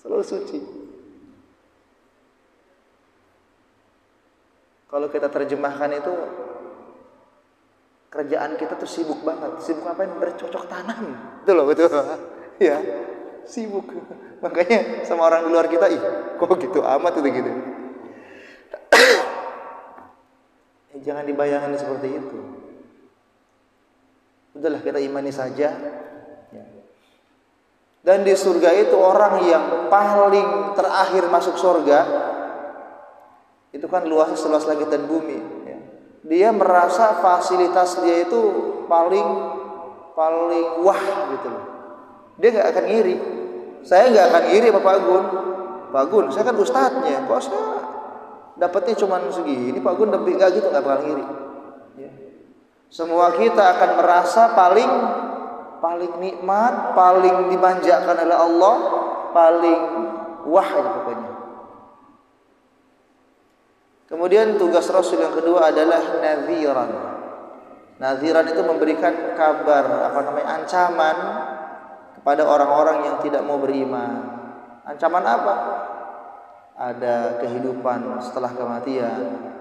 Selalu suci. Kalau kita terjemahkan itu, kerjaan kita tuh sibuk banget. Sibuk ngapain? Bercocok tanam. Betul loh, betul. Ya, sibuk. Makanya sama orang di luar kita, kok gitu amat itu gitu. Jangan dibayangkan seperti itu. Udahlah kita imani saja. Dan di surga itu orang yang paling terakhir masuk surga itu kan luasnya seluas langit dan bumi. Dia merasa fasilitas dia itu paling wah gitu loh. Dia nggak akan iri. Saya nggak akan iri sama Pak Gun, saya kan ustadznya. Kok saya dapatnya cuma segini, Pak Gun lebih nggak gitu, nggak bakal iri. Semua kita akan merasa paling nikmat, paling dimanjakan oleh Allah, paling wah itu pokoknya. Kemudian tugas Rasul yang kedua adalah nadhiran. Nadhiran itu memberikan kabar, ancaman kepada orang-orang yang tidak mau beriman. Ancaman apa? Ada kehidupan setelah kematian.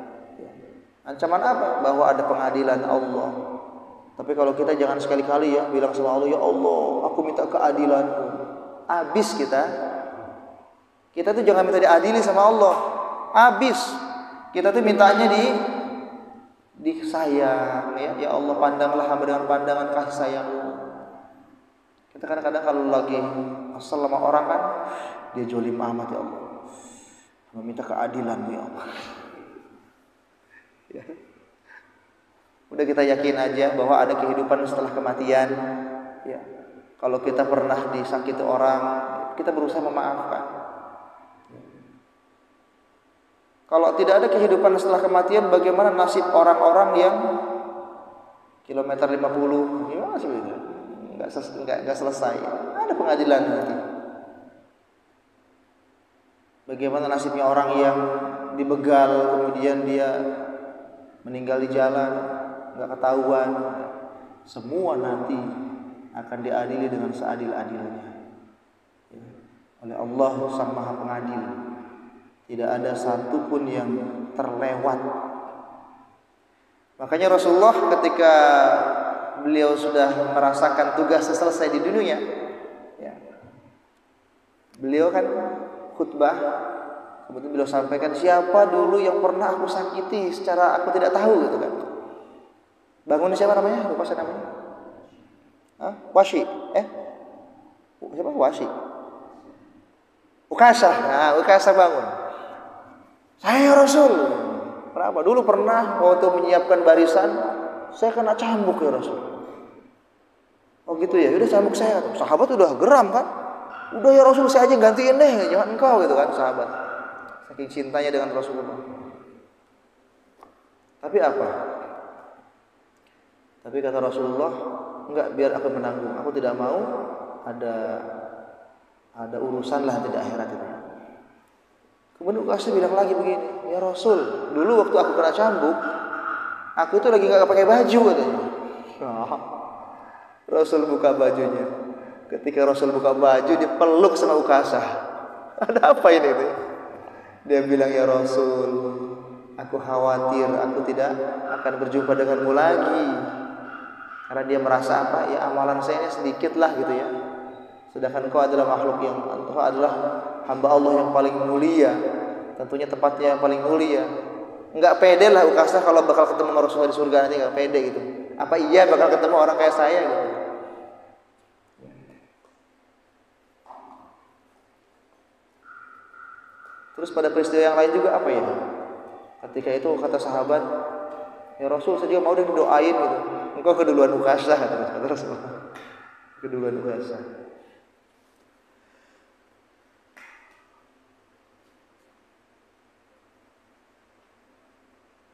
Ancaman apa? Bahwa ada pengadilan Allah. Tapi kalau kita jangan sekali-kali ya bilang sama Allah, ya Allah, aku minta keadilanmu. Habis kita. Kita tuh jangan minta diadili sama Allah. Habis. Kita tuh mintanya disayang ya. Ya Allah, pandanglah hamba dengan pandangan kasih sayang-Mu. Kita kadang-kadang kalau lagi kesel sama orang kan, dia jolim amat ya Allah. Meminta keadilan-Mu ya Allah. Ya. Udah kita yakin aja bahwa ada kehidupan setelah kematian. Ya. Kalau kita pernah disakiti orang, kita berusaha memaafkan. Kalau tidak ada kehidupan setelah kematian, bagaimana nasib orang-orang yang kilometer 50? Gimana sih itu? Enggak selesai. Ada pengadilan nanti. Bagaimana nasibnya orang yang dibegal kemudian dia meninggal di jalan, nggak ketahuan. Semua nanti akan diadili dengan seadil-adilnya oleh Allah Sang Maha Pengadil. Tidak ada satupun yang terlewat. Makanya Rasulullah ketika beliau sudah merasakan tugasnya selesai di dunia, beliau kan khutbah. Kemudian beliau sampaikan, siapa dulu yang pernah aku sakiti secara aku tidak tahu gitu kan. Bangun siapa namanya? Lupa saya namanya. Washi. Siapa Washi? Ukasah. Nah, Ukasah bangun. Saya Rasul. Kenapa? Dulu pernah waktu menyiapkan barisan, saya kena cambuk ya Rasul. Oh gitu ya, udah cambuk saya. Sahabat udah geram kan. Udah ya Rasul, saya aja gantiin deh, jangan engkau gitu kan sahabat. Saking cintanya dengan Rasulullah. Tapi apa? Tapi kata Rasulullah, enggak, biar aku menanggung. Aku tidak mau ada urusan lah tidak akhirat itu. Kemudian Ukasah bilang lagi begini, ya Rasul, dulu waktu aku kena cambuk, aku itu lagi enggak pakai baju katanya. Rasul buka bajunya. Ketika Rasul buka baju, dipeluk sama Ukasah. Ada apa ini? Dia bilang, ya Rasul, aku khawatir aku tidak akan berjumpa denganmu lagi. Karena dia merasa apa? Ya amalan saya ini sedikit lah gitu ya. Sedangkan kau adalah makhluk yang, engkau adalah hamba Allah yang paling mulia. Tentunya tempatnya yang paling mulia. Enggak pede lah Ukasah kalau bakal ketemu Rasulullah di surga nanti, enggak pede gitu. Apa iya bakal ketemu orang kayak saya gitu. Terus pada peristiwa yang lain juga apa ya? Ketika itu kata sahabat, ya Rasul saya juga mau didoain gitu. Engkau keduluan ukasa kata Rasul. Keduluan ukasa.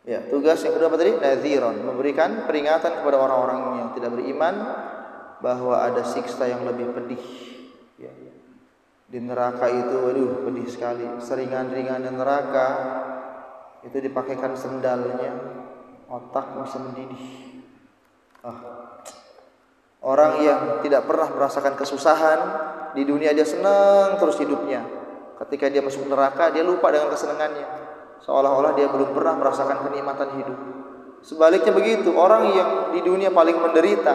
Ya, tugas yang kedua apa tadi? Nadhiron, memberikan peringatan kepada orang-orang yang tidak beriman bahwa ada siksa yang lebih pedih. Ya. Di neraka itu, aduh, pedih sekali. Seringan-ringan neraka itu dipakaikan sendalnya, otak bisa mendidih. Orang yang tidak pernah merasakan kesusahan di dunia dia senang terus hidupnya. Ketika dia masuk neraka dia lupa dengan kesenangannya, seolah-olah dia belum pernah merasakan kenikmatan hidup. Sebaliknya begitu, orang yang di dunia paling menderita,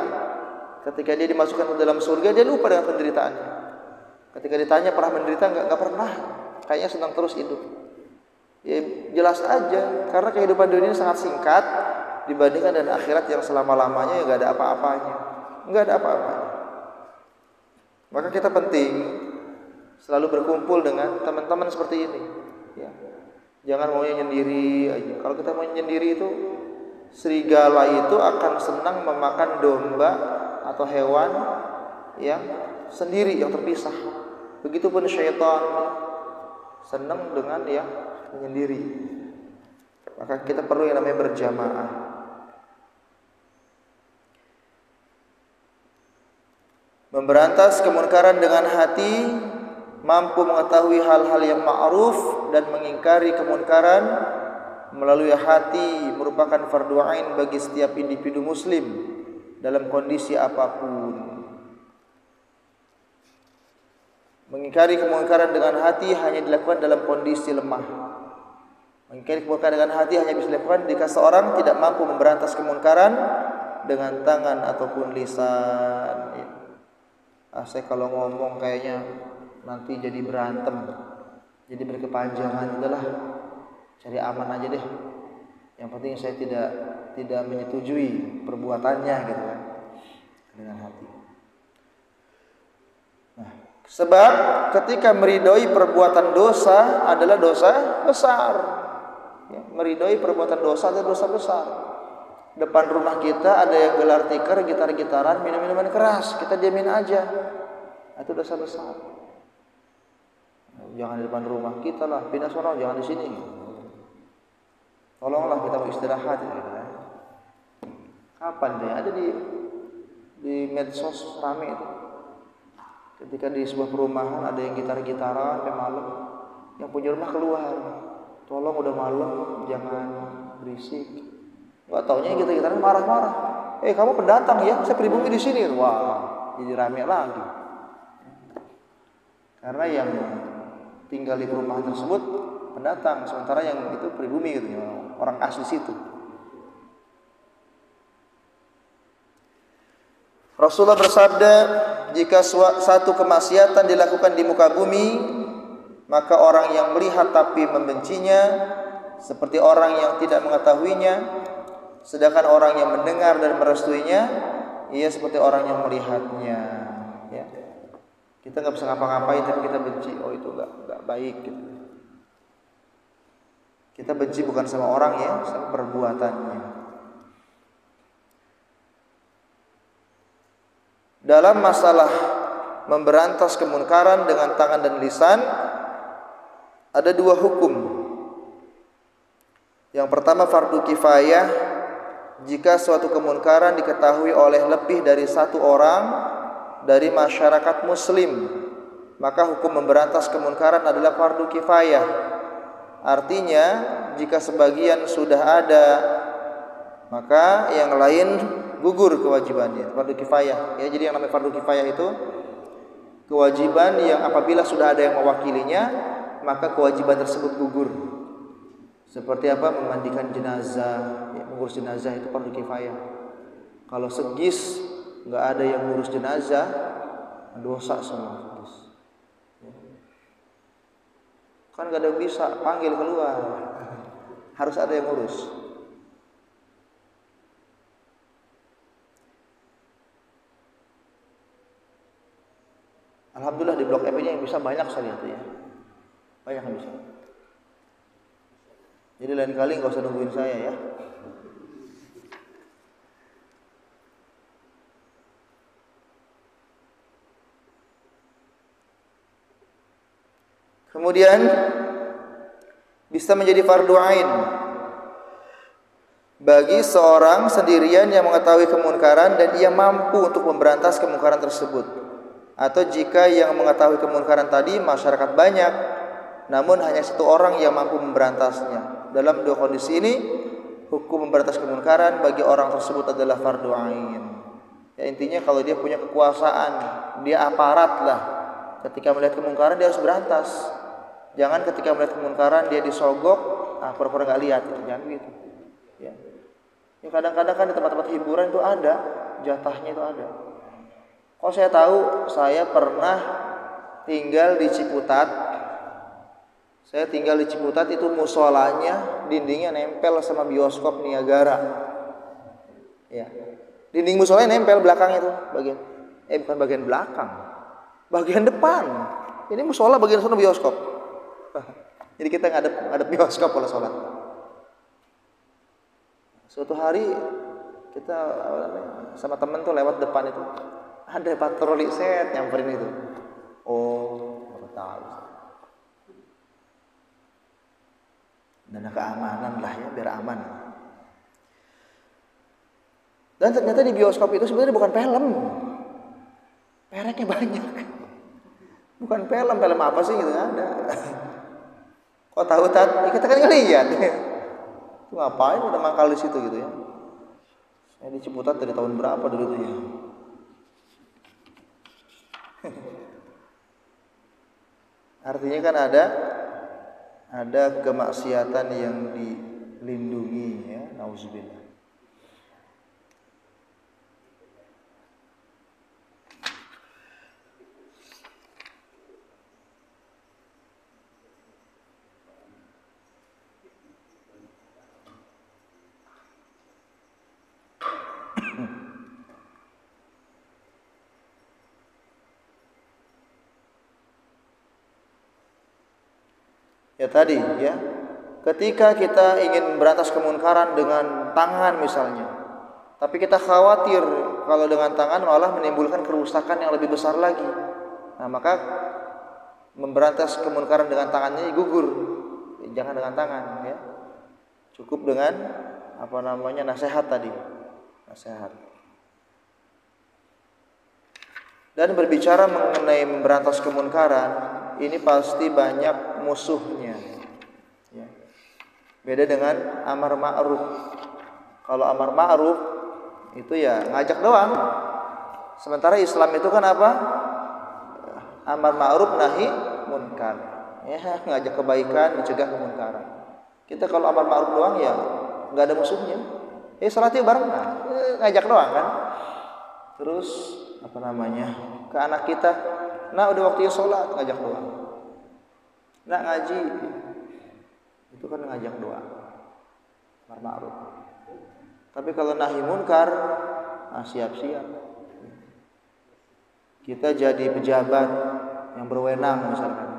ketika dia dimasukkan ke dalam surga dia lupa dengan penderitaannya. Ketika ditanya pernah menderita enggak pernah, kayaknya senang terus hidup. Ya jelas aja, karena kehidupan dunia sangat singkat dibandingkan dengan akhirat yang selama-lamanya ya enggak ada apa-apanya. Enggak ada apa-apanya. Maka kita penting selalu berkumpul dengan teman-teman seperti ini. Ya. Jangan maunya nyendiri aja. Kalau kita mau nyendiri itu, serigala itu akan senang memakan domba atau hewan yang sendiri, yang terpisah. Begitupun syaitan senang dengan yang menyendiri. Maka kita perlu yang namanya berjamaah. Memberantas kemunkaran dengan hati, mampu mengetahui hal-hal yang ma'ruf dan mengingkari kemunkaran melalui hati merupakan fardu ain bagi setiap individu muslim dalam kondisi apapun. Mengingkari kemungkaran dengan hati hanya dilakukan dalam kondisi lemah. Mengingkari kemungkaran dengan hati hanya bisa dilakukan jika seorang tidak mampu memberantas kemungkaran dengan tangan ataupun lisan. Saya kalau ngomong kayaknya nanti jadi berantem, jadi berkepanjangan, udahlah cari aman aja deh. Yang penting saya tidak menyetujui perbuatannya gitu kan, dengan hati. Nah, sebab ketika meridhoi perbuatan dosa adalah dosa besar. Ya, meridhoi perbuatan dosa adalah dosa besar. Depan rumah kita ada yang gelar tikar, gitar-gitaran, minum-minuman keras, kita diamin aja. Itu dosa besar. Jangan di depan rumah kita lah, pindah sono, jangan di sini. Tolonglah kita mau istirahat gitu kan. Kapan deh? Ada di medsos rame itu. Ketika di sebuah perumahan ada yang gitar-gitaran sampai malam, yang punya rumah keluar. Tolong udah malam, jangan berisik. Enggak taunya yang gitar-gitaran marah-marah. Kamu pendatang ya? Saya pribumi di sini. Wah, jadi rame lagi. Karena yang tinggal di perumahan tersebut pendatang, sementara yang itu pribumi gitu, orang asli situ. Rasulullah bersabda, jika satu kemaksiatan dilakukan di muka bumi, maka orang yang melihat tapi membencinya seperti orang yang tidak mengetahuinya, sedangkan orang yang mendengar dan merestuinya ia seperti orang yang melihatnya. Ya. Kita nggak bisa ngapa-ngapain tapi kita benci. Oh itu nggak baik gitu. Kita benci bukan sama orang ya, sama perbuatannya. Dalam masalah memberantas kemunkaran dengan tangan dan lisan ada dua hukum. Yang pertama fardu kifayah, jika suatu kemunkaran diketahui oleh lebih dari satu orang dari masyarakat muslim, maka hukum memberantas kemunkaran adalah fardu kifayah. Artinya jika sebagian sudah ada, maka yang lain gugur kewajibannya. Fardu kifayah ya, jadi yang namanya fardu kifayah itu kewajiban yang apabila sudah ada yang mewakilinya, maka kewajiban tersebut gugur. Seperti apa? Memandikan jenazah, ya, mengurus jenazah itu fardu kifayah. Kalau segis nggak ada yang ngurus jenazah, dosa semua. Kan nggak ada yang bisa panggil keluar, harus ada yang ngurus. Alhamdulillah di Blok M ini yang bisa banyak sekali itu ya, banyak yang bisa. Jadi lain kali nggak usah nungguin saya ya. Kemudian bisa menjadi fardu ain bagi seorang sendirian yang mengetahui kemungkaran dan ia mampu untuk memberantas kemungkaran tersebut. Atau jika yang mengetahui kemungkaran tadi masyarakat banyak, namun hanya satu orang yang mampu memberantasnya. Dalam dua kondisi ini, hukum memberantas kemungkaran bagi orang tersebut adalah fardu ain. Ya, intinya kalau dia punya kekuasaan, dia aparat lah. Ketika melihat kemungkaran dia harus berantas. Jangan ketika melihat kemungkaran dia disogok, pura-pura nggak lihat, jangan gitu. Ya. Ya kadang-kadang kan di tempat-tempat hiburan itu ada jatahnya, itu ada. Kalau saya tahu, saya pernah tinggal di Ciputat. Saya tinggal di Ciputat itu musolanya dindingnya nempel sama bioskop Niagara. Ya. Dinding musolanya nempel belakang itu bagian. Bukan bagian belakang, bagian depan. Ini musola bagian sana bioskop. Jadi kita ngadep bioskop kalau sholat. Suatu hari kita sama temen tuh lewat depan itu, ada patroli set nyamperin itu. Oh, baru tahu. Dana keamanan lah ya, biar aman. Dan ternyata di bioskop itu sebenarnya bukan film, pereknya banyak. Bukan film apa sih gitu, nggak ada. Kok tahu ya kita kan ngeliat. Itu ngapain udah mangkal di situ gitu ya. Saya di Ciputat dari tahun berapa dulu tuh ya. Artinya kan ada kemaksiatan yang dilindungi ya, nauzubillah. Ya tadi ya, ketika kita ingin memberantas kemungkaran dengan tangan misalnya, tapi kita khawatir kalau dengan tangan malah menimbulkan kerusakan yang lebih besar lagi. Nah maka memberantas kemungkaran dengan tangannya gugur, jangan dengan tangan ya, cukup dengan nasihat tadi, nasihat. Dan berbicara mengenai memberantas kemungkaran, ini pasti banyak musuhnya. Ya. Beda dengan amar ma'ruf. Kalau amar ma'ruf itu ya ngajak doang. Sementara Islam itu kan apa? Amar ma'ruf nahi munkar. Ya, ngajak kebaikan, mencegah kemungkaran. Kita kalau amar ma'ruf doang ya nggak ada musuhnya. Salatnya bareng, ngajak doang kan. Terus ke anak kita, nah udah waktunya sholat, ngajak doang. Nah ngaji, itu kan ngajak doang, amar ma'ruf. Tapi kalau nahi munkar, siap-siap. Kita jadi pejabat yang berwenang misalkan.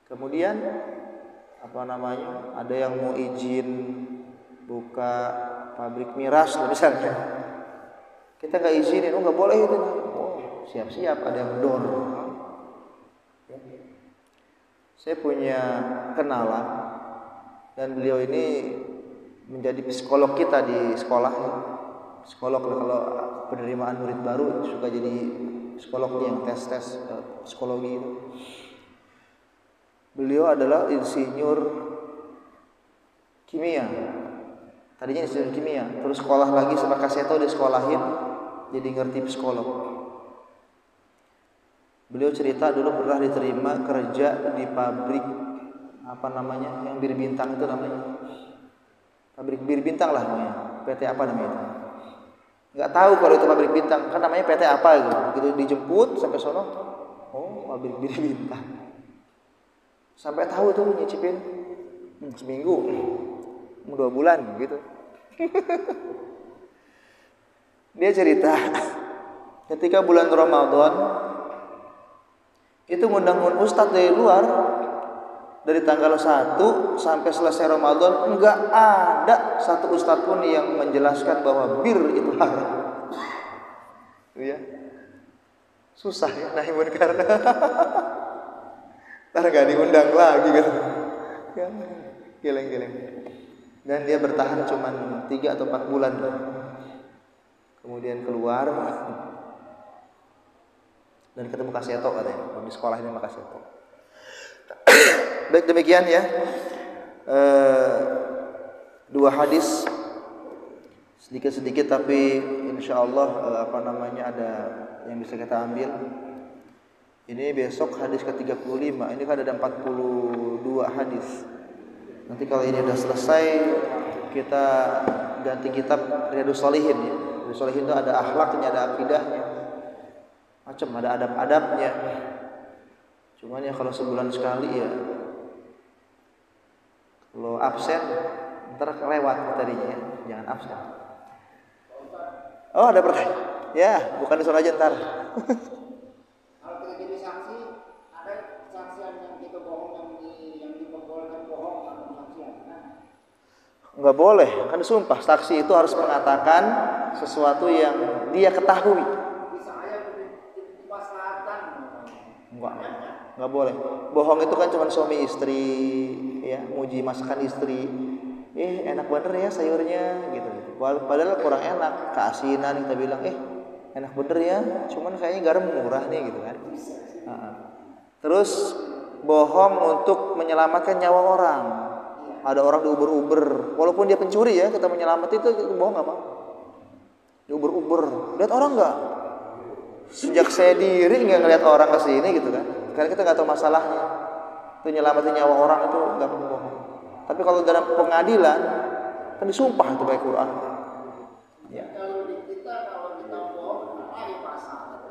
Kemudian ada yang mau izin buka pabrik miras misalnya. Kita nggak izinin, nggak boleh itu. Siap-siap ada yang mendor. Saya punya kenalan dan beliau ini menjadi psikolog kita di sekolah. Psikolog kalau penerimaan murid baru suka jadi psikolog yang tes psikologi itu. Beliau adalah insinyur kimia. Tadinya insinyur kimia, terus sekolah lagi sama Kaseto disekolahin jadi ngerti psikolog. Beliau cerita dulu pernah diterima kerja di pabrik yang bir bintang itu namanya. Pabrik bir bintang lah namanya. PT apa namanya itu? Enggak tahu kalau itu pabrik bintang, kan namanya PT apa gitu. Begitu dijemput sampai sono, pabrik bir bintang. Sampai tahu tuh nyicipin seminggu, 2 bulan gitu. Dia cerita ketika bulan Ramadan itu ngundang ustadz dari luar dari tanggal 1 sampai selesai Ramadan enggak ada satu ustadz pun yang menjelaskan bahwa bir itu haram. Ya. Susah ya nahi munkar. Ntar gak diundang lagi kan. Ya, geleng-geleng. Dan dia bertahan cuma 3 atau 4 bulan. Kemudian keluar dan ketemu Kasieto katanya. Di sekolah ini sama Kasieto. Baik, demikian ya. 2 hadis sedikit-sedikit tapi insyaallah ada yang bisa kita ambil. Ini besok hadis ke-35. Ini kan ada 42 hadis. Nanti kalau ini udah selesai kita ganti kitab Riyadhus Shalihin ya. Riyadhus Shalihin itu ada akhlaknya, ada akidahnya. Macam ada adab-adabnya. Cuman ya kalau sebulan sekali ya kalau absen ntar kelewat tadinya ya. Jangan absen. Oh, ada pertanyaan. Ya, bukan disuruh aja ntar. Kalau kita jadi saksi, ada saksian yang kita bohong yang diperbolehkan bohong atau saksian. Enggak boleh, kan disumpah. Saksi itu harus mengatakan sesuatu yang dia ketahui. Bisa aja di selatan. Enggak boleh. Bohong itu kan cuma suami istri, ya, muji masakan istri. Enak bener ya sayurnya gitu. Padahal kurang enak, keasinan kita bilang, enak bener ya, cuman kayaknya garam murah nih gitu kan. Terus bohong untuk menyelamatkan nyawa orang. Ada orang diuber-uber, walaupun dia pencuri ya, kita menyelamat itu bohong apa? Diuber-uber, lihat orang nggak? Sejak saya diri nggak ngeliat orang kesini gitu kan, karena kita nggak tahu masalahnya. Itu nyelamatin nyawa orang itu nggak perlu bohong. Tapi kalau dalam pengadilan kan disumpah itu baik Quran. Ya. Kalau kita bohong, apa pasal?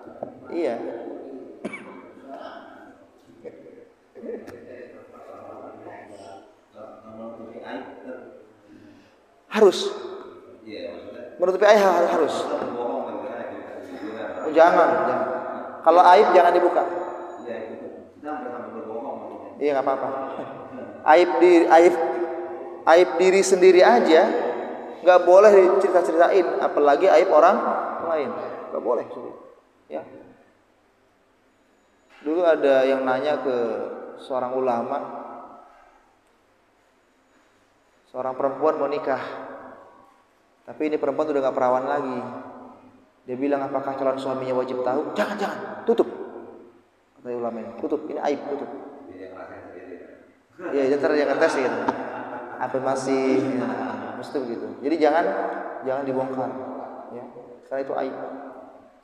Iya. Harus. Menutupi aib harus. Jangan. Kalau aib jangan dibuka. Iya, nggak apa-apa. Aib diri sendiri aja nggak boleh dicerita-ceritain, apalagi aib orang lain. Nggak boleh. Ya. Dulu ada yang nanya ke seorang ulama, seorang perempuan mau nikah, tapi ini perempuan udah nggak perawan lagi. Dia bilang, apakah calon suaminya wajib tahu? Jangan, tutup. Kata ulama ini, tutup. Ini aib, tutup. Iya, jangan tes gitu. Apa masih mesti begitu. Jadi jangan dibongkar, ya. Karena itu aib.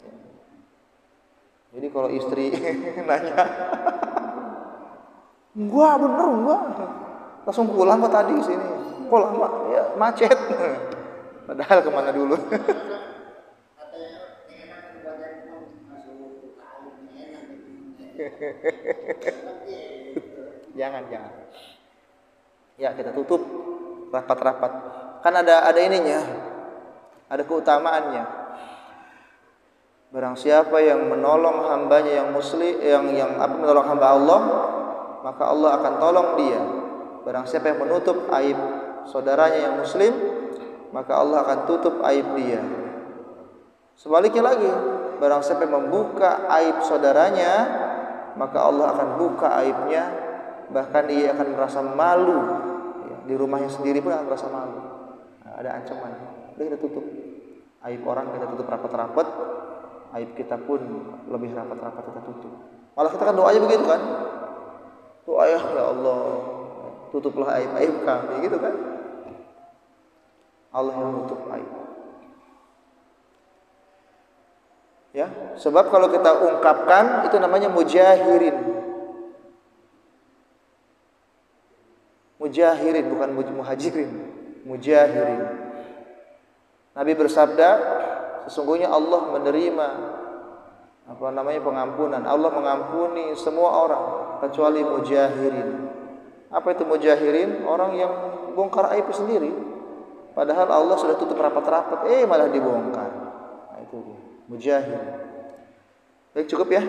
Ya. Jadi kalau istri nanya, enggak bener, langsung pulang kok tadi sini. Kok lama? Ya macet. Padahal kemana dulu? Jangan. Ya, kita tutup rapat-rapat. Kan ada ininya. Ada keutamaannya. Barang siapa yang menolong hambanya yang muslim, yang menolong hamba Allah, maka Allah akan tolong dia. Barang siapa yang menutup aib saudaranya yang muslim, maka Allah akan tutup aib dia. Sebaliknya lagi, barang siapa yang membuka aib saudaranya, maka Allah akan buka aibnya, bahkan dia akan merasa malu. Ya, di rumahnya sendiri pun akan merasa malu. Nah, ada ancaman. Udah kita tutup aib orang, kita tutup rapat-rapat. Aib kita pun lebih rapat-rapat kita tutup. Malah kita kan doanya begitu kan? Doa ya Allah, tutuplah aib-aib kami, gitu kan? Allah yang menutup aib. Ya, sebab kalau kita ungkapkan itu namanya mujahirin. Mujahirin bukan muhajirin, mujahirin. Nabi bersabda, sesungguhnya Allah menerima pengampunan. Allah mengampuni semua orang kecuali mujahirin. Apa itu mujahirin? Orang yang bongkar aib sendiri. Padahal Allah sudah tutup rapat-rapat, malah dibongkar. Nah, itu dia. Mujahid. Baik, cukup ya.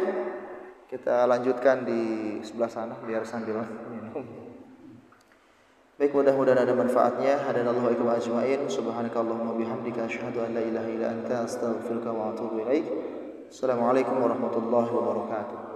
Kita lanjutkan di sebelah sana biar sambil minum. Baik, mudah-mudahan ada manfaatnya. Hadanallahu wa iyyakum ajmain. Subhanakallahumma bihamdika asyhadu an la ilaha illa anta astaghfiruka wa atubu ilaik. Assalamualaikum warahmatullahi wabarakatuh.